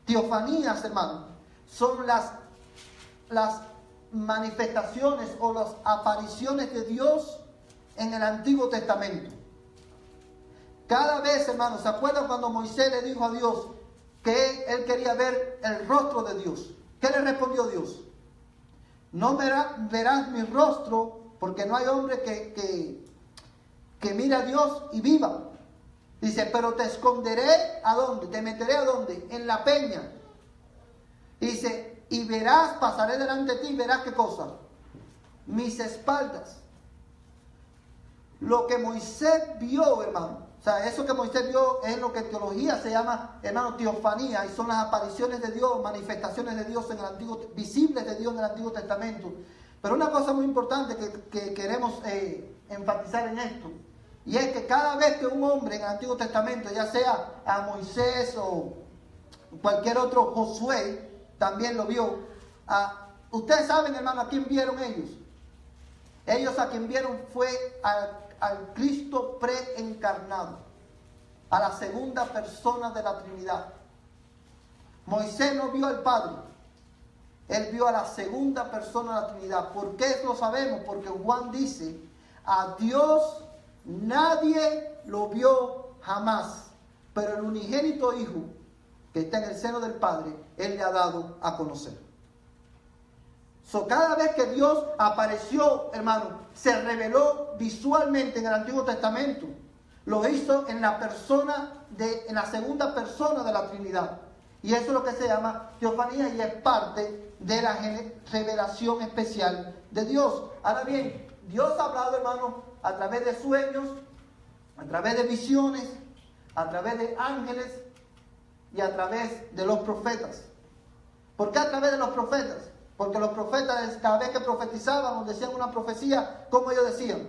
Speaker 1: Teofanías, hermano, son las manifestaciones o las apariciones de Dios en el Antiguo Testamento. Cada vez, hermano, ¿se acuerdan cuando Moisés le dijo a Dios que él quería ver el rostro de Dios? ¿Qué le respondió Dios? No verás mi rostro, porque no hay hombre que mire a Dios y viva. Dice, pero te esconderé, ¿a dónde? Te meteré, ¿a dónde? En la peña. Dice, y verás, pasaré delante de ti y verás ¿qué cosa? Mis espaldas. Lo que Moisés vio, hermano. O sea, eso que Moisés vio es lo que en teología se llama, hermano, teofanía, y son las apariciones de Dios, manifestaciones de Dios visibles de Dios en el Antiguo Testamento. Pero una cosa muy importante que queremos enfatizar en esto, y es que cada vez que un hombre en el Antiguo Testamento, ya sea a Moisés o cualquier otro, Josué, también lo vio, ustedes saben, hermano, ¿a quién vieron ellos? Ellos a quien vieron fue al Cristo preencarnado, a la segunda persona de la Trinidad. Moisés no vio al Padre. Él vio a la segunda persona de la Trinidad. ¿Por qué lo sabemos? Porque Juan dice, a Dios nadie lo vio jamás, pero el unigénito Hijo que está en el seno del Padre, Él le ha dado a conocer. Cada vez que Dios apareció, hermano, se reveló visualmente en el Antiguo Testamento. Lo hizo en la segunda persona de la Trinidad. Y eso es lo que se llama teofanía y es parte de la revelación especial de Dios. Ahora bien, Dios ha hablado, hermano, a través de sueños, a través de visiones, a través de ángeles y a través de los profetas. ¿Por qué a través de los profetas? Porque los profetas, cada vez que profetizaban o decían una profecía, ¿cómo ellos decían?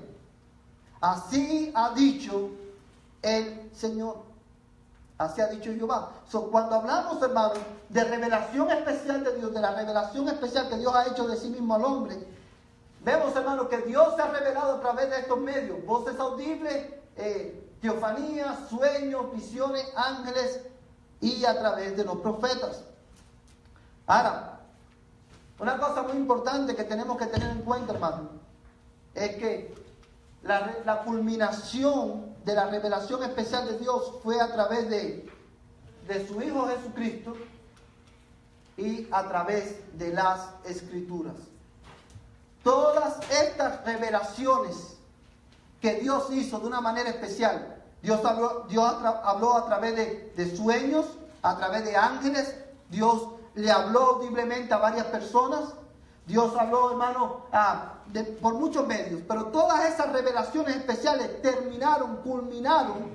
Speaker 1: Así ha dicho el Señor. Así ha dicho Jehová. Cuando hablamos, hermanos, de revelación especial de Dios, de la revelación especial que Dios ha hecho de sí mismo al hombre, vemos, hermanos, que Dios se ha revelado a través de estos medios. Voces audibles, teofanías, sueños, visiones, ángeles y a través de los profetas. Ahora, una cosa muy importante que tenemos que tener en cuenta, hermano, es que la culminación de la revelación especial de Dios fue a través de su Hijo Jesucristo y a través de las Escrituras. Todas estas revelaciones que Dios hizo de una manera especial, Dios habló a través de sueños, a través de ángeles, Dios le habló audiblemente a varias personas, Dios habló, hermano, por muchos medios, pero todas esas revelaciones especiales culminaron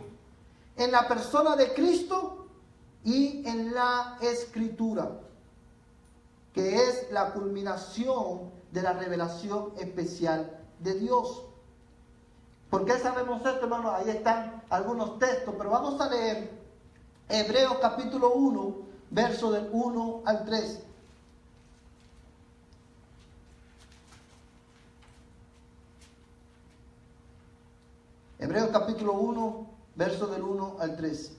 Speaker 1: en la persona de Cristo y en la Escritura, que es la culminación de la revelación especial de Dios. ¿Por qué sabemos esto, hermano? Ahí están algunos textos, pero vamos a leer Hebreos capítulo 1, verso del 1 al 3. Hebreos capítulo 1, verso del 1 al 3.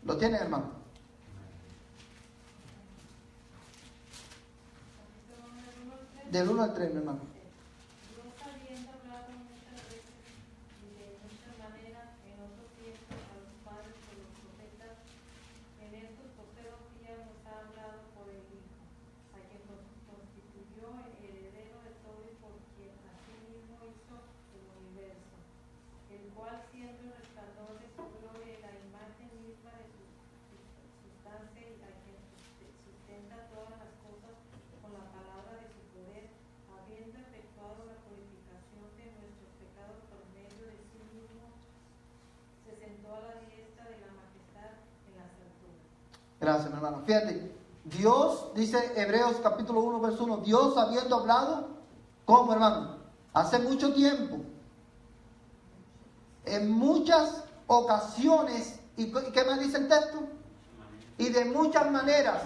Speaker 1: ¿Lo tienen, hermano? Del 1 al 3, mi hermano.
Speaker 2: Dios habiendo hablado muchas veces y de muchas maneras en otros tiempos a los padres por los profetas, en estos postreros días nos ha hablado por el Hijo, a quien nos constituyó heredero de todo y por quien asimismo hizo el universo, el cual siendo el resplandor de su gloria y la imagen misma de su sustancia y a quien sustenta todas las cosas con la palabra de su poder, habiendo efectuado la purificación de nuestros pecados por medio de sí mismo, se sentó a la diestra de la majestad en las alturas.
Speaker 1: Gracias, mi hermano. Fíjate, Dios, dice Hebreos capítulo 1, verso 1, Dios habiendo hablado, ¿cómo, hermano? Hace mucho tiempo, en muchas ocasiones, ¿y qué me dice el texto? Y de muchas maneras.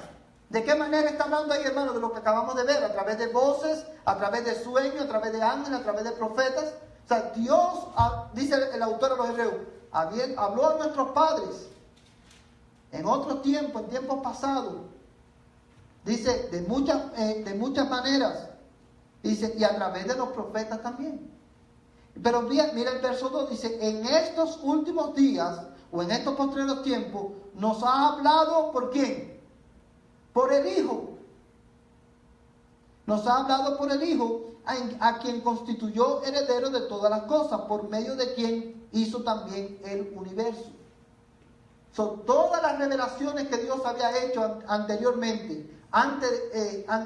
Speaker 1: ¿De qué manera está hablando ahí, hermano? De lo que acabamos de ver, a través de voces, a través de sueños, a través de ángeles, a través de profetas. O sea, Dios, dice el autor de los Hebreos, habló a nuestros padres en otros tiempos, en tiempos pasados. Dice, de muchas maneras. Dice, y a través de los profetas también. Pero mira el verso 2, dice, en estos últimos días, o en estos postreros tiempos, nos ha hablado, ¿por quién? Por el Hijo. Nos ha hablado por el Hijo, a quien constituyó heredero de todas las cosas, por medio de quien hizo también el universo. Son todas las revelaciones que Dios había hecho anteriormente, antes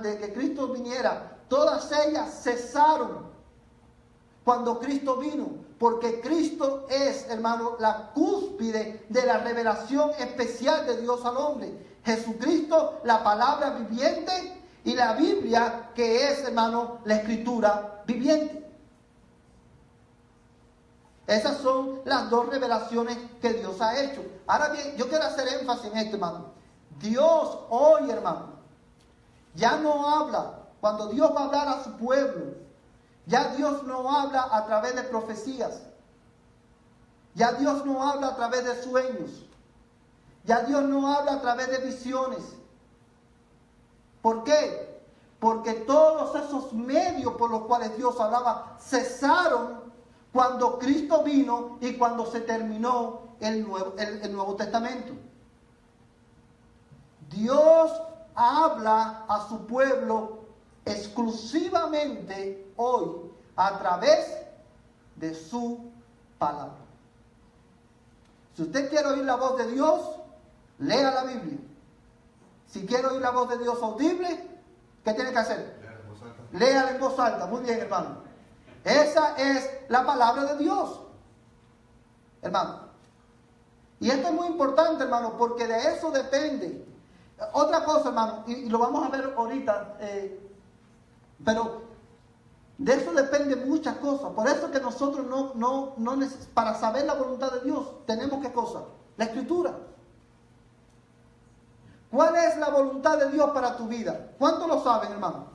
Speaker 1: de que Cristo viniera, todas ellas cesaron cuando Cristo vino, porque Cristo es, hermano, la cúspide de la revelación especial de Dios al hombre. Jesucristo, la palabra viviente, y la Biblia, que es, hermano, la escritura viviente. Esas son las dos revelaciones que Dios ha hecho. Ahora bien, yo quiero hacer énfasis en esto, hermano. Dios hoy, hermano, ya no habla. Cuando Dios va a hablar a su pueblo, ya Dios no habla a través de profecías. Ya Dios no habla a través de sueños. Ya Dios no habla a través de visiones. ¿Por qué? Porque todos esos medios por los cuales Dios hablaba cesaron cuando Cristo vino y cuando se terminó el Nuevo Testamento. Dios habla a su pueblo exclusivamente hoy a través de su palabra. Si usted quiere oír la voz de Dios, lea la Biblia. Si quiere oír la voz de Dios audible, ¿qué tiene que hacer? Léala en voz alta. Muy bien, hermano. Esa es la palabra de Dios, hermano. Y esto es muy importante, hermano, porque de eso depende. Otra cosa, hermano, y lo vamos a ver ahorita, pero de eso depende muchas cosas. Por eso que nosotros para saber la voluntad de Dios, tenemos ¿qué cosa? La Escritura. ¿Cuál es la voluntad de Dios para tu vida? ¿Cuántos lo saben, hermano?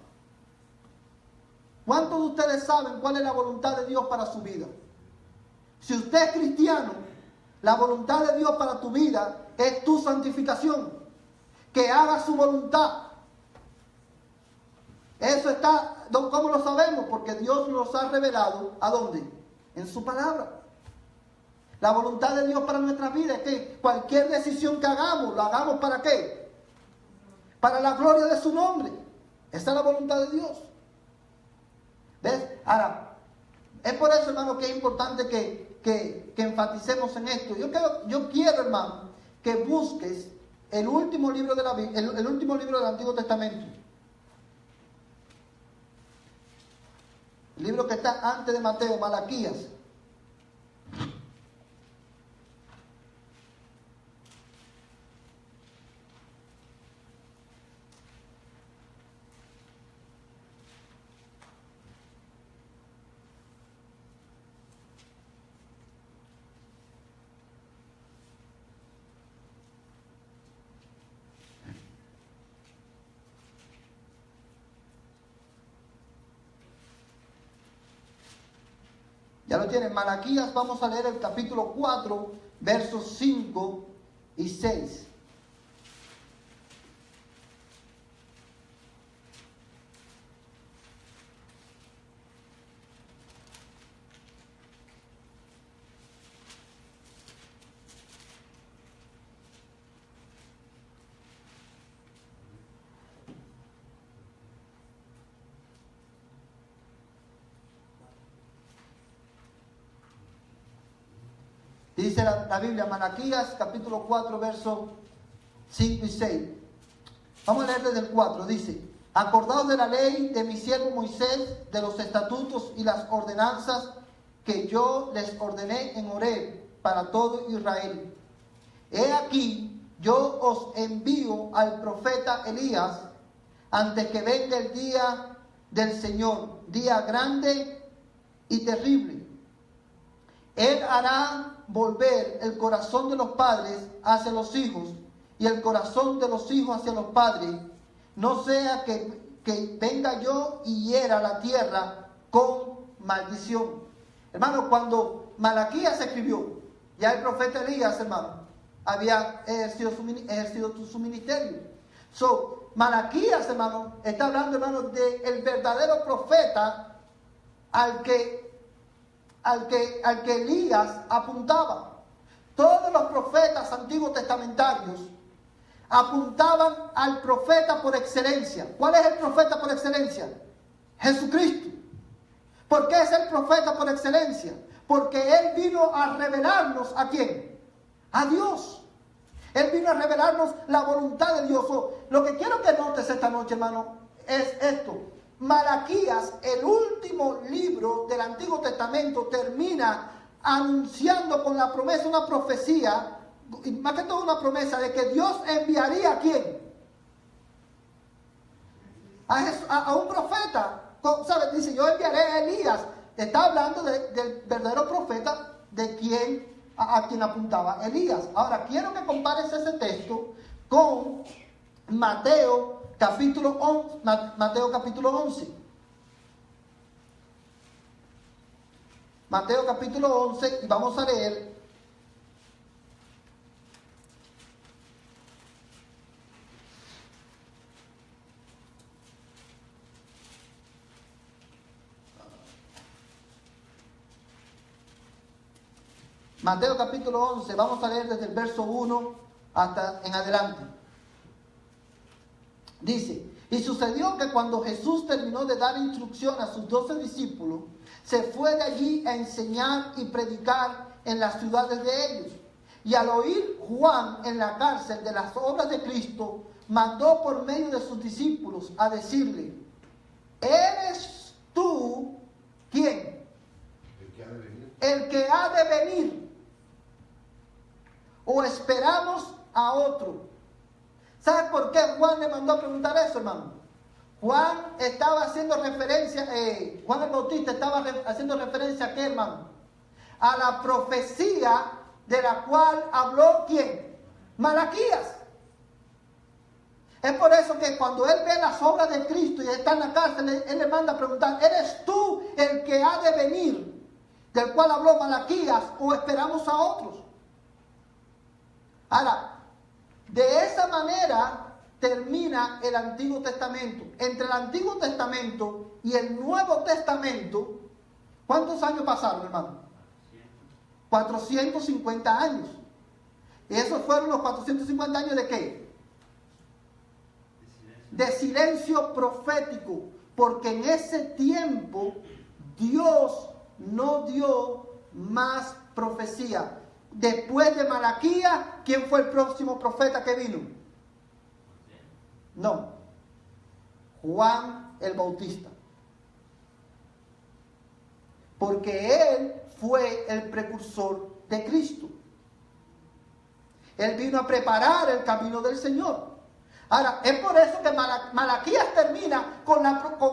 Speaker 1: ¿Cuántos de ustedes saben cuál es la voluntad de Dios para su vida? Si usted es cristiano, la voluntad de Dios para tu vida es tu santificación. Que haga su voluntad. Eso está, ¿cómo lo sabemos? Porque Dios nos ha revelado, ¿a dónde? En su palabra. La voluntad de Dios para nuestra vida es que cualquier decisión que hagamos, ¿la hagamos para qué? Para la gloria de su nombre. Esa es la voluntad de Dios. ¿Ves? Ahora, es por eso, hermano, que es importante que enfaticemos en esto. Yo quiero, hermano, que busques el último libro de la Biblia, el último libro del Antiguo Testamento. El libro que está antes de Mateo, Malaquías. Ya lo tienen, Malaquías, vamos a leer el capítulo 4, versos 5 y 6. Dice la Biblia, Malaquías, capítulo 4, versos 5 y 6. Vamos a leer desde el 4. Dice: acordaos de la ley de mi siervo Moisés, de los estatutos y las ordenanzas que yo les ordené en Horeb para todo Israel. He aquí, yo os envío al profeta Elías antes que venga el día del Señor, día grande y terrible. Él hará volver el corazón de los padres hacia los hijos y el corazón de los hijos hacia los padres, no sea que venga yo y hiera la tierra con maldición. Hermano, cuando Malaquías escribió, ya el profeta Elías, hermano, había ejercido su ministerio. Malaquías, hermano, está hablando, hermano, del verdadero profeta al que Elías apuntaba. Todos los profetas antiguos testamentarios apuntaban al profeta por excelencia. ¿Cuál es el profeta por excelencia? Jesucristo. ¿Por qué es el profeta por excelencia? Porque Él vino a revelarnos ¿a quién? A Dios. Él vino a revelarnos la voluntad de Dios. Lo que quiero que notes esta noche, hermano, es esto. Malaquías, el último libro del Antiguo Testamento, termina anunciando con la promesa, una profecía, y más que todo una promesa de que Dios enviaría ¿a quién? A un profeta. ¿Sabes? Dice, yo enviaré a Elías. Está hablando del verdadero profeta a quien apuntaba Elías. Ahora, quiero que compares ese texto con Mateo Mateo capítulo 11. Mateo capítulo 11 y vamos a leer Mateo capítulo 11, vamos a leer desde el verso 1 hasta en adelante. Dice: y sucedió que cuando Jesús terminó de dar instrucción a sus 12 discípulos, se fue de allí a enseñar y predicar en las ciudades de ellos. Y al oír Juan en la cárcel de las obras de Cristo, mandó por medio de sus discípulos a decirle: ¿eres tú quién?
Speaker 3: El que ha de venir.
Speaker 1: El que ha de venir. ¿O esperamos a otro? ¿Sabe por qué Juan le mandó a preguntar eso, hermano? Juan estaba haciendo referencia, Juan el Bautista estaba haciendo referencia a qué, hermano? A la profecía de la cual habló ¿quién? Malaquías. Es por eso que cuando él ve las obras de Cristo y está en la cárcel, él le manda a preguntar: ¿eres tú el que ha de venir, del cual habló Malaquías, o esperamos a otros? Ahora, de esa manera termina el Antiguo Testamento. Entre el Antiguo Testamento y el Nuevo Testamento, ¿cuántos años pasaron, hermano? 450 años. ¿Y esos fueron los 450 años de qué? De silencio profético. Porque en ese tiempo Dios no dio más profecía. Después de Malaquías, ¿quién fue el próximo profeta que vino? No, Juan el Bautista. Porque él fue el precursor de Cristo. Él vino a preparar el camino del Señor. Ahora, es por eso que Malaquías termina con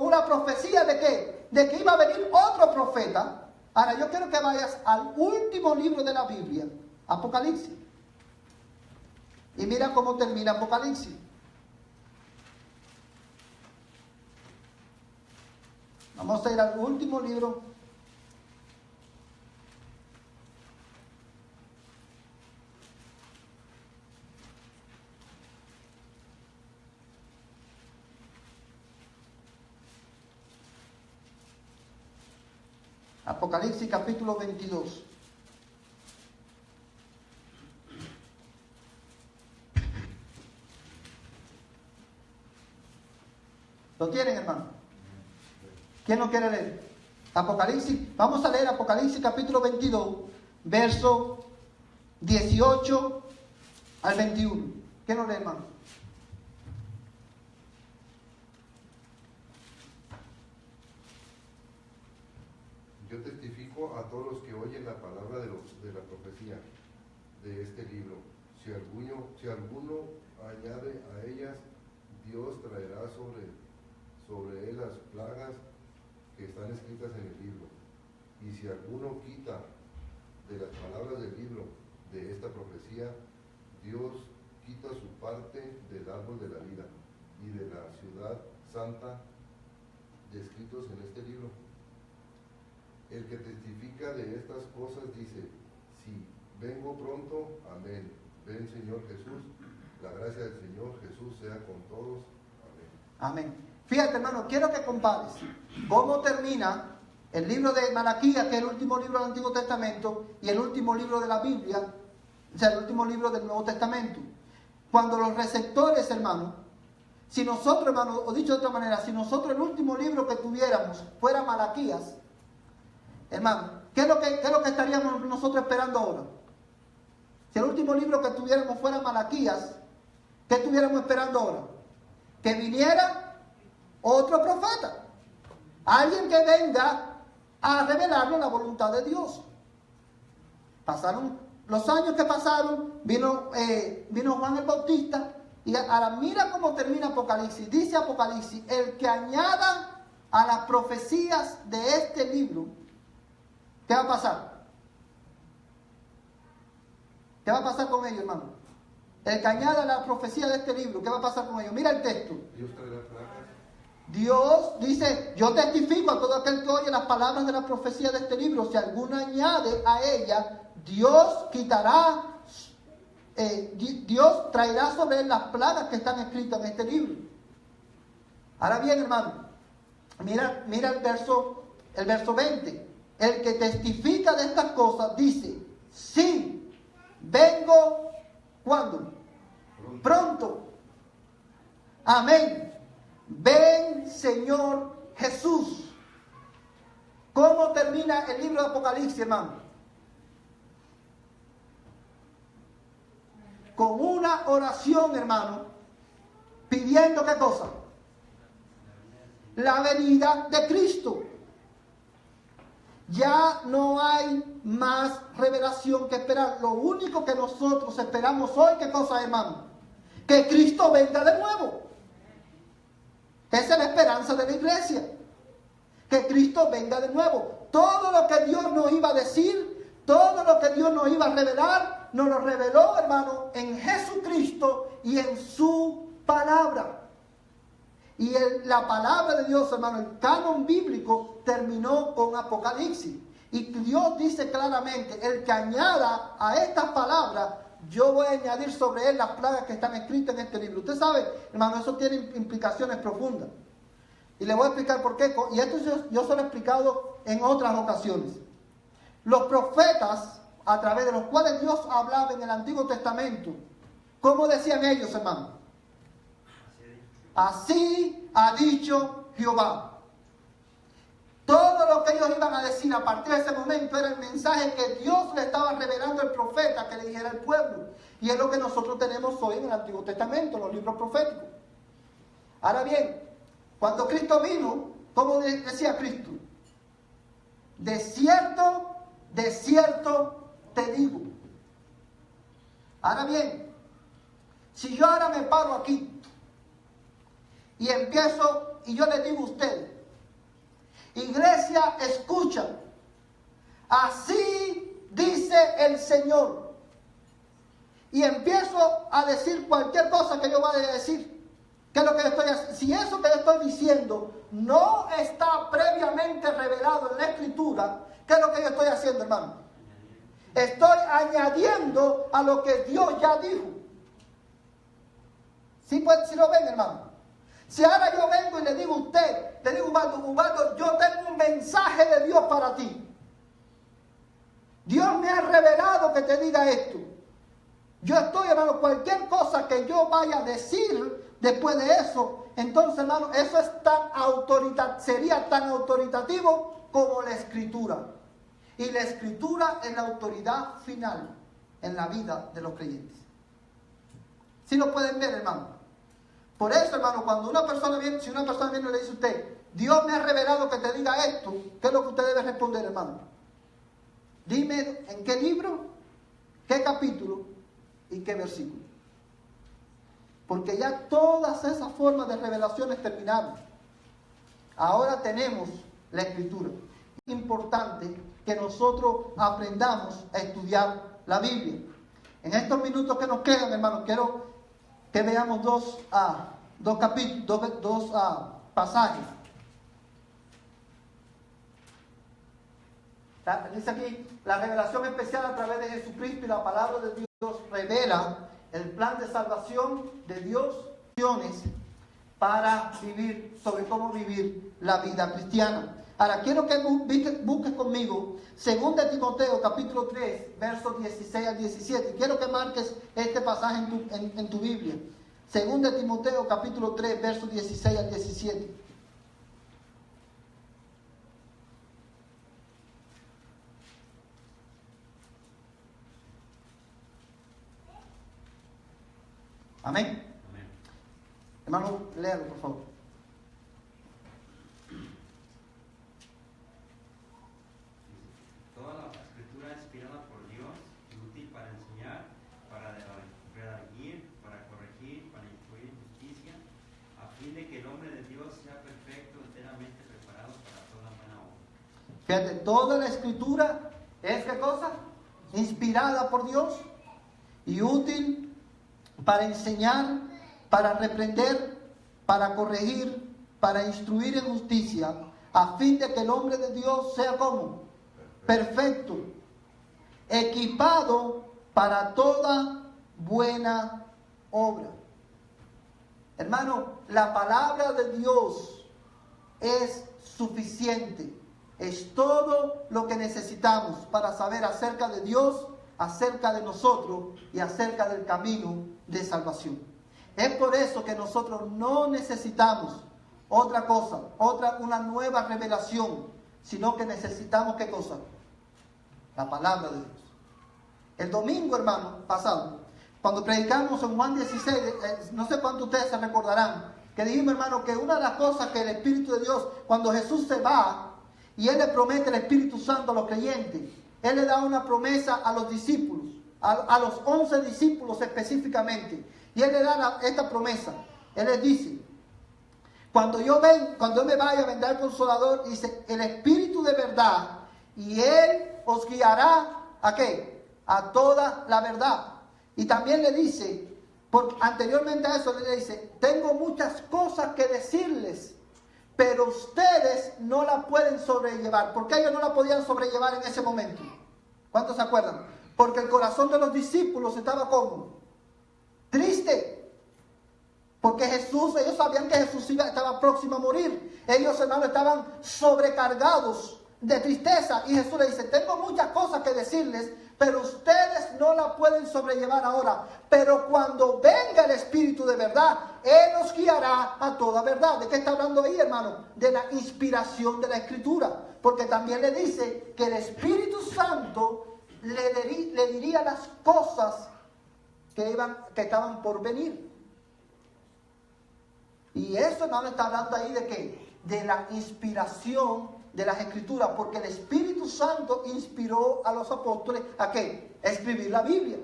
Speaker 1: una profecía de ¿qué? De que iba a venir otro profeta. Ahora, yo quiero que vayas al último libro de la Biblia, Apocalipsis. Y mira cómo termina Apocalipsis. Vamos a ir al último libro. Apocalipsis capítulo 22. ¿Lo tienen, hermano? ¿Quién lo quiere leer? Apocalipsis, vamos a leer Apocalipsis capítulo 22, verso 18 al 21. ¿Quién lo lee, hermano?
Speaker 3: Yo testifico a todos los que oyen la palabra de la profecía de este libro. Si alguno añade a ellas, Dios traerá sobre él las plagas que están escritas en el libro. Y si alguno quita de las palabras del libro de esta profecía, Dios quita su parte del árbol de la vida y de la ciudad santa descritos en este libro. El que testifica de estas cosas dice: sí, vengo pronto, amén. Ven, Señor Jesús. La gracia del Señor Jesús sea con todos. Amén.
Speaker 1: Amén. Fíjate, hermano, quiero que compares cómo termina el libro de Malaquías, que es el último libro del Antiguo Testamento, y el último libro de la Biblia, o sea, el último libro del Nuevo Testamento. Cuando los receptores, hermano, si nosotros, hermano, o dicho de otra manera, si nosotros el último libro que tuviéramos fuera Malaquías, hermano, ¿qué es lo que estaríamos nosotros esperando ahora? Si el último libro que tuviéramos fuera Malaquías, ¿qué estuviéramos esperando ahora? Que viniera otro profeta, alguien que venga a revelarnos la voluntad de Dios. Pasaron los años que pasaron, vino Juan el Bautista, y ahora mira cómo termina Apocalipsis. Dice Apocalipsis: el que añada a las profecías de este libro, ¿qué va a pasar? ¿Qué va a pasar con ellos, hermano? El que añada la profecía de este libro, ¿qué va a pasar con ellos? Mira el texto.
Speaker 3: Dios traerá plagas.
Speaker 1: Dios dice, yo testifico a todo aquel que oye las palabras de la profecía de este libro. Si alguno añade a ella, Dios quitará, Dios traerá sobre él las plagas que están escritas en este libro. Ahora bien, hermano, mira el verso 20. El que testifica de estas cosas dice, sí, vengo, ¿cuándo? Pronto. Amén. Ven, Señor Jesús. ¿Cómo termina el libro de Apocalipsis, hermano? Con una oración, hermano, pidiendo ¿qué cosa? La venida de Cristo. Ya no hay más revelación que esperar. Lo único que nosotros esperamos hoy, ¿qué cosa, hermano? Que Cristo venga de nuevo. Esa es la esperanza de la iglesia. Que Cristo venga de nuevo. Todo lo que Dios nos iba a decir, todo lo que Dios nos iba a revelar, nos lo reveló, hermano, en Jesucristo y en su palabra. Y la palabra de Dios, hermano, el canon bíblico terminó con Apocalipsis. Y Dios dice claramente, el que añada a estas palabras, yo voy a añadir sobre él las plagas que están escritas en este libro. Usted sabe, hermano, eso tiene implicaciones profundas. Y le voy a explicar por qué. Y esto yo se lo he explicado en otras ocasiones. Los profetas, a través de los cuales Dios hablaba en el Antiguo Testamento, ¿cómo decían ellos, hermano? Así ha dicho Jehová. Todo lo que ellos iban a decir a partir de ese momento era el mensaje que Dios le estaba revelando al profeta que le dijera al pueblo. Y es lo que nosotros tenemos hoy en el Antiguo Testamento, los libros proféticos. Ahora bien, cuando Cristo vino, ¿cómo decía Cristo? De cierto te digo. Ahora bien, si yo ahora me paro aquí y empiezo y yo le digo a usted, iglesia, escucha, así dice el Señor, y empiezo a decir cualquier cosa que yo vaya a decir, ¿qué es lo que yo estoy haciendo? Si eso que yo estoy diciendo no está previamente revelado en la Escritura, ¿qué es lo que yo estoy haciendo, hermano? Estoy añadiendo a lo que Dios ya dijo. ¿Sí lo ven, hermano? Si ahora yo vengo y le digo a usted, le digo, Ubaldo, yo tengo un mensaje de Dios para ti. Dios me ha revelado que te diga esto. Yo estoy, hermano, cualquier cosa que yo vaya a decir después de eso, entonces, hermano, eso es sería tan autoritativo como la Escritura. Y la Escritura es la autoridad final en la vida de los creyentes. ¿Sí lo pueden ver, hermano? Por eso, hermano, cuando si una persona viene y le dice a usted, Dios me ha revelado que te diga esto, ¿qué es lo que usted debe responder, hermano? Dime en qué libro, qué capítulo y qué versículo. Porque ya todas esas formas de revelaciones terminaron. Ahora tenemos la Escritura. Es importante que nosotros aprendamos a estudiar la Biblia. En estos minutos que nos quedan, hermano, quiero que veamos dos pasajes. Dice aquí, la revelación especial a través de Jesucristo y la palabra de Dios revela el plan de salvación de Dios para vivir, sobre cómo vivir la vida cristiana. Ahora, quiero que busques conmigo 2 Timoteo capítulo 3, versos 16 al 17. Quiero que marques este pasaje en tu Biblia. 2 Timoteo capítulo 3, versos 16 al 17. Amén.
Speaker 4: Amén.
Speaker 1: Hermano, léalo, por favor.
Speaker 4: Toda la Escritura es inspirada por Dios y útil para enseñar, para redarguir, para corregir, para instruir en justicia, a fin de que el hombre de Dios sea perfecto, enteramente preparado para toda buena obra.
Speaker 1: Fíjate, toda la Escritura es, ¿qué cosa? Inspirada por Dios y útil para enseñar, para reprender, para corregir, para instruir en justicia, a fin de que el hombre de Dios sea como perfecto, equipado para toda buena obra. Hermano, la palabra de Dios es suficiente. Es todo lo que necesitamos para saber acerca de Dios, acerca de nosotros y acerca del camino de salvación. Es por eso que nosotros no necesitamos otra cosa, una nueva revelación, sino que necesitamos ¿qué cosa? La palabra de Dios. El domingo, hermano, pasado, cuando predicamos en Juan 16, no sé cuántos de ustedes se recordarán, que dijimos, hermano, que una de las cosas que el Espíritu de Dios, cuando Jesús se va, y Él le promete el Espíritu Santo a los creyentes, Él le da una promesa a los discípulos, a los 11 discípulos específicamente, y Él le da esta promesa. Él les dice, cuando yo me vaya, vendrá el Consolador, dice, el Espíritu de verdad, y Él os guiará, ¿a qué? A toda la verdad. Y también le dice, porque anteriormente a eso le dice, tengo muchas cosas que decirles, pero ustedes no la pueden sobrellevar. ¿Por qué ellos no la podían sobrellevar en ese momento? ¿Cuántos se acuerdan? Porque el corazón de los discípulos estaba como triste. Porque ellos sabían que Jesús estaba próximo a morir. Ellos, hermanos, estaban sobrecargados de tristeza. Y Jesús le dice, tengo muchas cosas que decirles, pero ustedes no la pueden sobrellevar ahora. Pero cuando venga el Espíritu de verdad, Él nos guiará a toda verdad. ¿De qué está hablando ahí, hermano? De la inspiración de la Escritura. Porque también le dice que el Espíritu Santo le diría las cosas que estaban por venir. Y eso, hermano, está hablando ahí de ¿qué? De la inspiración de las Escrituras, porque el Espíritu Santo inspiró a los apóstoles ¿a qué? A escribir la Biblia.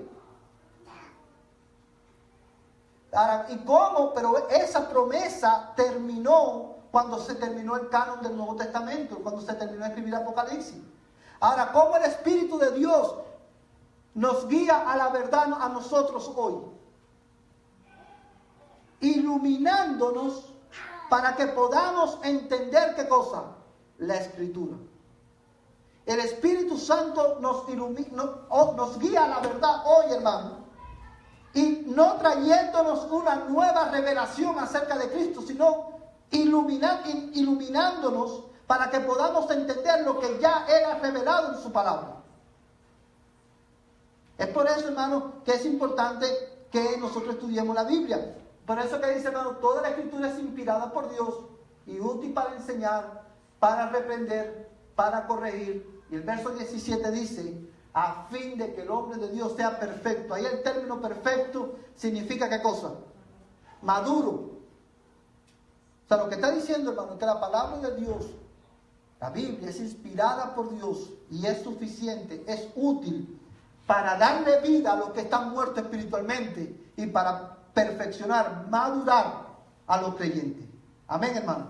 Speaker 1: Ahora, ¿y cómo? Pero esa promesa terminó cuando se terminó el canon del Nuevo Testamento, cuando se terminó de escribir Apocalipsis. Ahora, ¿cómo el Espíritu de Dios nos guía a la verdad a nosotros hoy? Iluminándonos para que podamos entender ¿qué cosa? La Escritura. El Espíritu Santo nos guía a la verdad hoy, hermano, y no trayéndonos una nueva revelación acerca de Cristo, sino iluminándonos para que podamos entender lo que ya Él ha revelado en su palabra. Es por eso, hermano, que es importante que nosotros estudiemos la Biblia. Por eso que dice, hermano, toda la Escritura es inspirada por Dios y útil para enseñar, para reprender, para corregir. Y el verso 17 dice, a fin de que el hombre de Dios sea perfecto. Ahí el término perfecto significa ¿qué cosa? Maduro. O sea, lo que está diciendo, hermano, es que la palabra de Dios, la Biblia, es inspirada por Dios y es suficiente, es útil para darle vida a los que están muertos espiritualmente y para perfeccionar, madurar a los creyentes. Amén, hermano.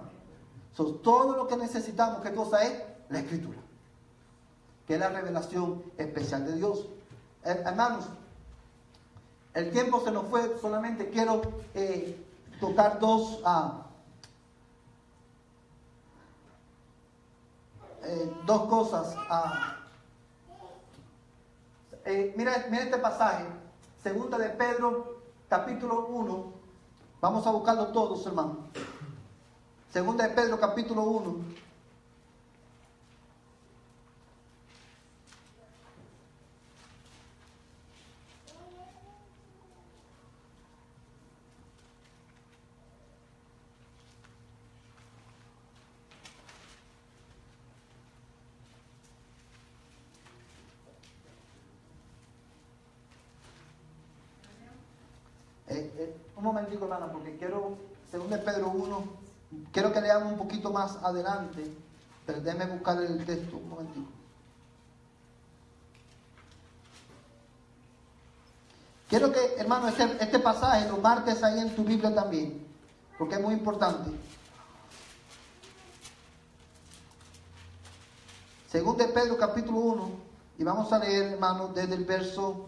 Speaker 1: Todo lo que necesitamos, ¿qué cosa es? La Escritura, que es la revelación especial de Dios. Hermanos, el tiempo se nos fue, solamente quiero tocar dos cosas. Mira este pasaje, segunda de Pedro, capítulo 1. Vamos a buscarlo todos, hermanos. Segunda de Pedro, capítulo 1. Un momentico, hermano, porque quiero, segunda de Pedro 1, quiero que leamos un poquito más adelante, pero déjeme buscar el texto, un momentico. Quiero que, hermano, este pasaje lo marques ahí en tu Biblia también, porque es muy importante. Segunda de Pedro, capítulo 1, y vamos a leer, hermano, desde el verso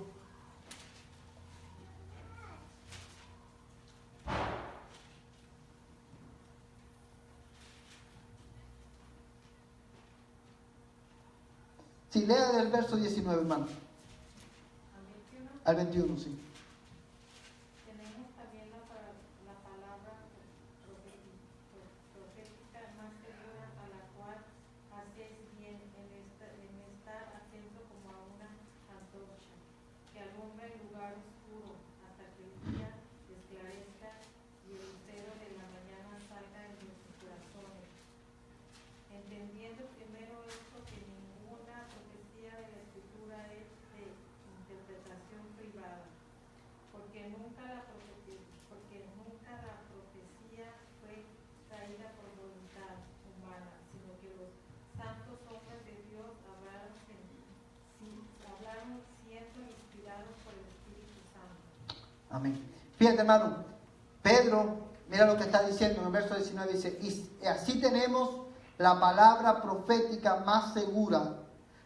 Speaker 1: Sí, lea del verso 19, hermano. Al 21, sí.
Speaker 2: Tenemos también la palabra profética más segura, a la cual hacéis bien en estar atento como a una antorcha, que alumbra el lugar oscuro hasta que el día esclarezca y el lucero de la mañana salga en nuestros corazones. Entendiendo primero esto, que ninguna profecía de la Escritura es de interpretación privada, porque nunca la profecía fue traída por voluntad humana, sino que los santos hombres de Dios hablaron siendo inspirados por el Espíritu Santo.
Speaker 1: Amén. Fíjate, hermano, Pedro, mira lo que está diciendo en el verso 19, dice, y así tenemos la palabra profética más segura,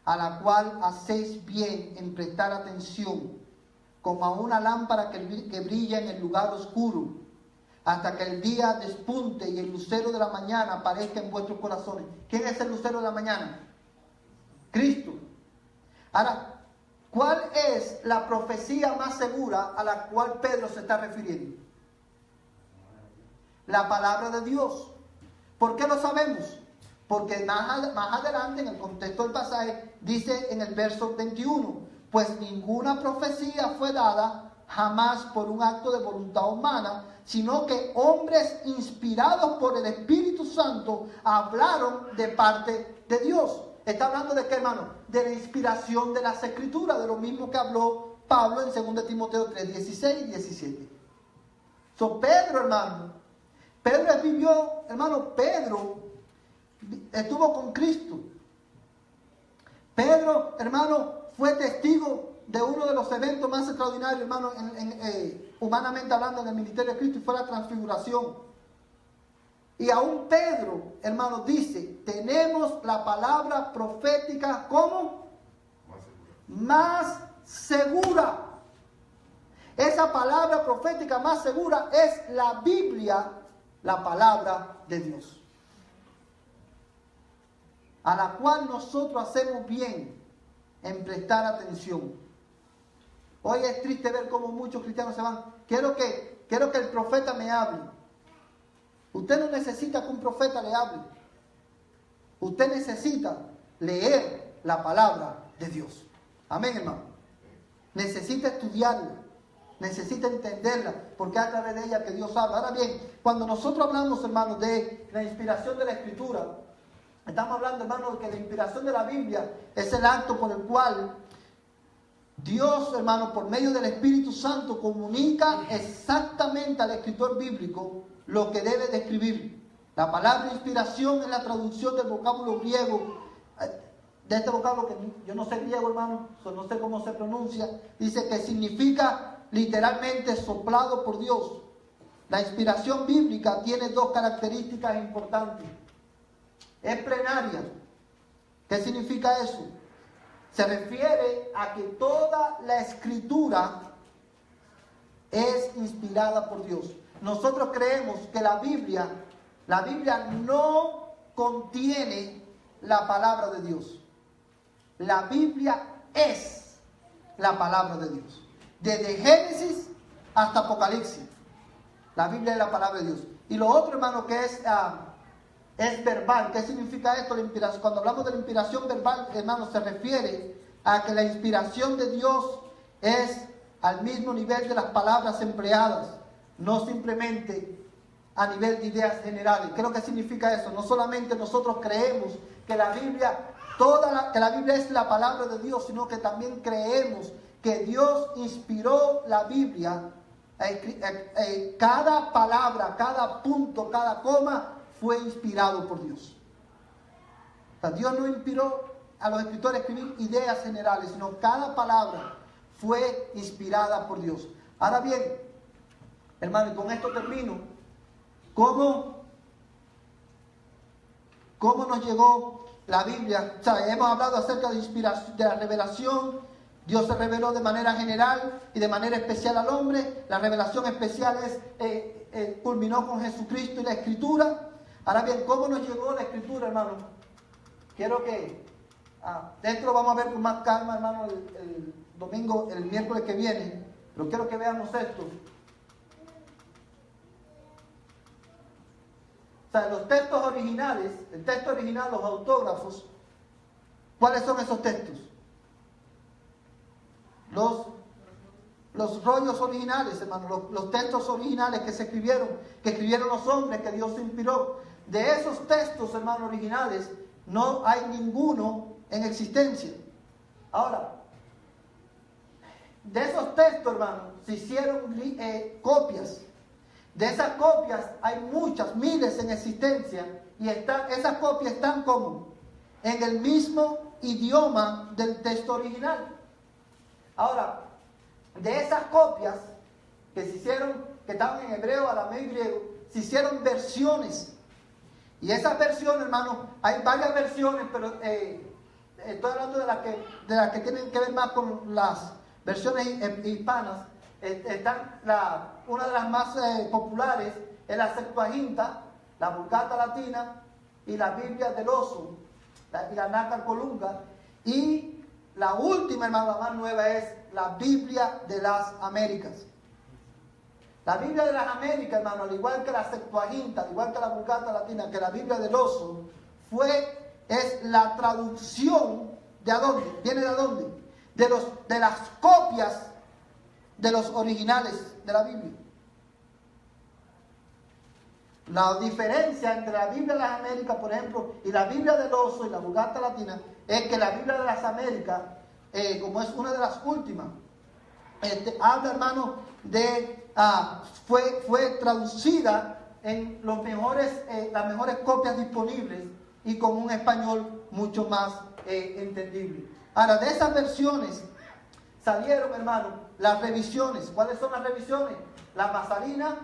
Speaker 1: a la cual hacéis bien en prestar atención, como a una lámpara que brilla en el lugar oscuro, hasta que el día despunte y el lucero de la mañana aparezca en vuestros corazones. ¿Quién es el lucero de la mañana? Cristo. Ahora, ¿cuál es la profecía más segura a la cual Pedro se está refiriendo? La palabra de Dios. ¿Por qué lo sabemos? Porque más adelante, en el contexto del pasaje, dice en el verso 21, pues ninguna profecía fue dada jamás por un acto de voluntad humana, sino que hombres inspirados por el Espíritu Santo hablaron de parte de Dios. Está hablando de qué, hermano? De la inspiración de las Escrituras, de lo mismo que habló Pablo en 2 Timoteo 3, 16 y 17. Pedro, hermano, Pedro vivió, hermano, Pedro estuvo con Cristo. Pedro, hermano, fue testigo de uno de los eventos más extraordinarios, hermano, humanamente hablando, en el ministerio de Cristo, y fue la transfiguración. Y aún Pedro, hermano, dice, tenemos la palabra profética, ¿cómo? Más segura. Esa palabra profética más segura es la Biblia, la palabra de Dios, a la cual nosotros hacemos bien en prestar atención. Hoy es triste ver cómo muchos cristianos se van. Quiero que el profeta me hable. Usted no necesita que un profeta le hable. Usted necesita leer la palabra de Dios. Amén, hermano. Necesita estudiarla. Necesita entenderla, porque es a través de ella que Dios habla. Ahora bien, cuando nosotros hablamos, hermanos, de la inspiración de la Escritura, estamos hablando, hermanos, de que la inspiración de la Biblia es el acto por el cual Dios, hermano, por medio del Espíritu Santo, comunica exactamente al escritor bíblico lo que debe de escribir. La palabra inspiración es la traducción del vocablo griego, de este vocablo que yo no sé griego, hermano, no sé cómo se pronuncia. Dice que significa literalmente soplado por Dios. La inspiración bíblica tiene dos características importantes. Es plenaria. ¿Qué significa eso? Se refiere a que toda la escritura es inspirada por Dios. Nosotros creemos que la Biblia no contiene la palabra de Dios. La Biblia es la palabra de Dios. Desde Génesis hasta Apocalipsis. La Biblia es la palabra de Dios. Y lo otro, hermano, que es verbal. ¿Qué significa esto? La inspiración. Cuando hablamos de la inspiración verbal, hermano, se refiere a que la inspiración de Dios es al mismo nivel de las palabras empleadas, no simplemente a nivel de ideas generales. ¿Qué es lo que significa eso? No solamente nosotros creemos que la Biblia, que la Biblia es la palabra de Dios, sino que también creemos que Dios inspiró la Biblia. Cada palabra, cada punto, cada coma fue inspirado por Dios. O sea, Dios no inspiró a los escritores a escribir ideas generales, sino cada palabra fue inspirada por Dios. Ahora bien, hermano, y con esto termino. ¿Cómo nos llegó la Biblia? O sea, hemos hablado acerca de inspiración, de la revelación. Dios se reveló de manera general y de manera especial al hombre. La revelación especial culminó con Jesucristo y la Escritura. Ahora bien, ¿cómo nos llegó la Escritura, hermano? Quiero que De esto lo vamos a ver con más calma, hermano, el domingo, el miércoles que viene. Pero quiero que veamos esto. O sea, los textos originales, el texto original, los autógrafos, ¿cuáles son esos textos? Los rollos originales, hermano, los textos originales que escribieron los hombres que Dios inspiró. De esos textos, hermano, originales, no hay ninguno en existencia. Ahora, de esos textos, hermano, se hicieron copias. De esas copias hay muchas, miles en existencia, y esas copias están como en el mismo idioma del texto original. Ahora, de esas copias que se hicieron, que estaban en hebreo, arameo y griego, se hicieron versiones. Y esas versiones, hermano, hay varias versiones, pero estoy hablando de las que tienen que ver más con las versiones hispanas. Una de las más populares es la Septuaginta, la Vulgata Latina y la Biblia del Oso, y la Nácar Colunga. Y la última, hermano, la más nueva es la Biblia de las Américas. La Biblia de las Américas, hermano, al igual que la Septuaginta, al igual que la Vulgata Latina, que la Biblia del Oso, es la traducción ¿de dónde? ¿Viene de dónde? De las copias de los originales de la Biblia. La diferencia entre la Biblia de las Américas, por ejemplo, y la Biblia del Oso y la Vulgata Latina, es que la Biblia de las Américas, como es una de las últimas, habla, hermano, fue traducida en las mejores copias disponibles y con un español mucho más entendible. Ahora, de esas versiones salieron, hermano, las revisiones. ¿Cuáles son las revisiones? La Mazarina,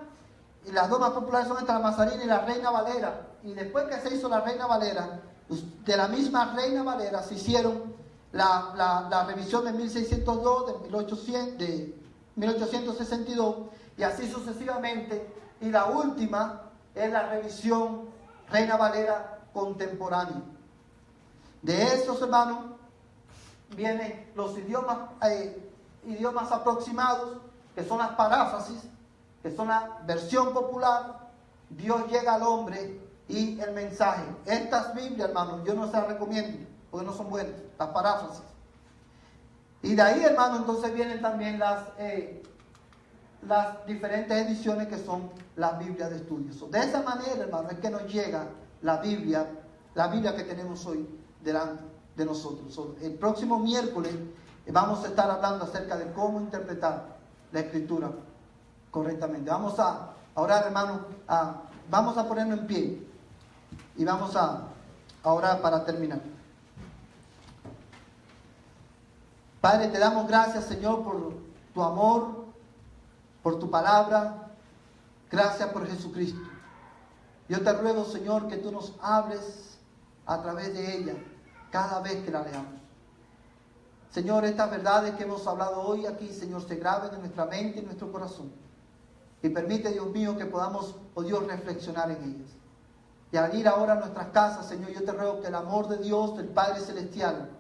Speaker 1: y las dos más populares son la Mazarina y la Reina Valera. Y después que se hizo la Reina Valera, de la misma Reina Valera se hicieron la revisión de 1602, de 1862, y así sucesivamente. Y la última es la revisión Reina Valera contemporánea. De estos, hermanos, vienen los idiomas aproximados, que son las paráfrasis, que son la versión popular. Dios llega al hombre y el mensaje. Estas Biblias, hermanos, yo no se las recomiendo, porque no son buenas, las paráfrasis. Y de ahí, hermano, entonces vienen también las diferentes ediciones que son las Biblias de estudio. De esa manera, hermano, es que nos llega la Biblia que tenemos hoy delante de nosotros. El próximo miércoles vamos a estar hablando acerca de cómo interpretar la Escritura correctamente. Vamos a orar, hermano, vamos a ponernos en pie y vamos a orar para terminar. Padre, te damos gracias, Señor, por tu amor, por tu palabra. Gracias por Jesucristo. Yo te ruego, Señor, que tú nos hables a través de ella cada vez que la leamos. Señor, estas verdades que hemos hablado hoy aquí, Señor, se graben en nuestra mente y en nuestro corazón. Y permite, Dios mío, que podamos, oh Dios, reflexionar en ellas. Y al ir ahora a nuestras casas, Señor, yo te ruego que el amor de Dios, del Padre Celestial,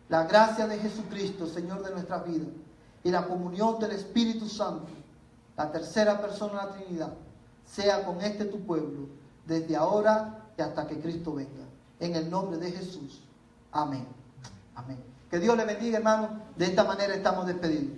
Speaker 1: la gracia de Jesucristo, Señor, de nuestras vidas, y la comunión del Espíritu Santo, la tercera persona de la Trinidad, sea con tu pueblo, desde ahora y hasta que Cristo venga. En el nombre de Jesús. Amén. Amén. Que Dios le bendiga, hermano. De esta manera estamos despedidos.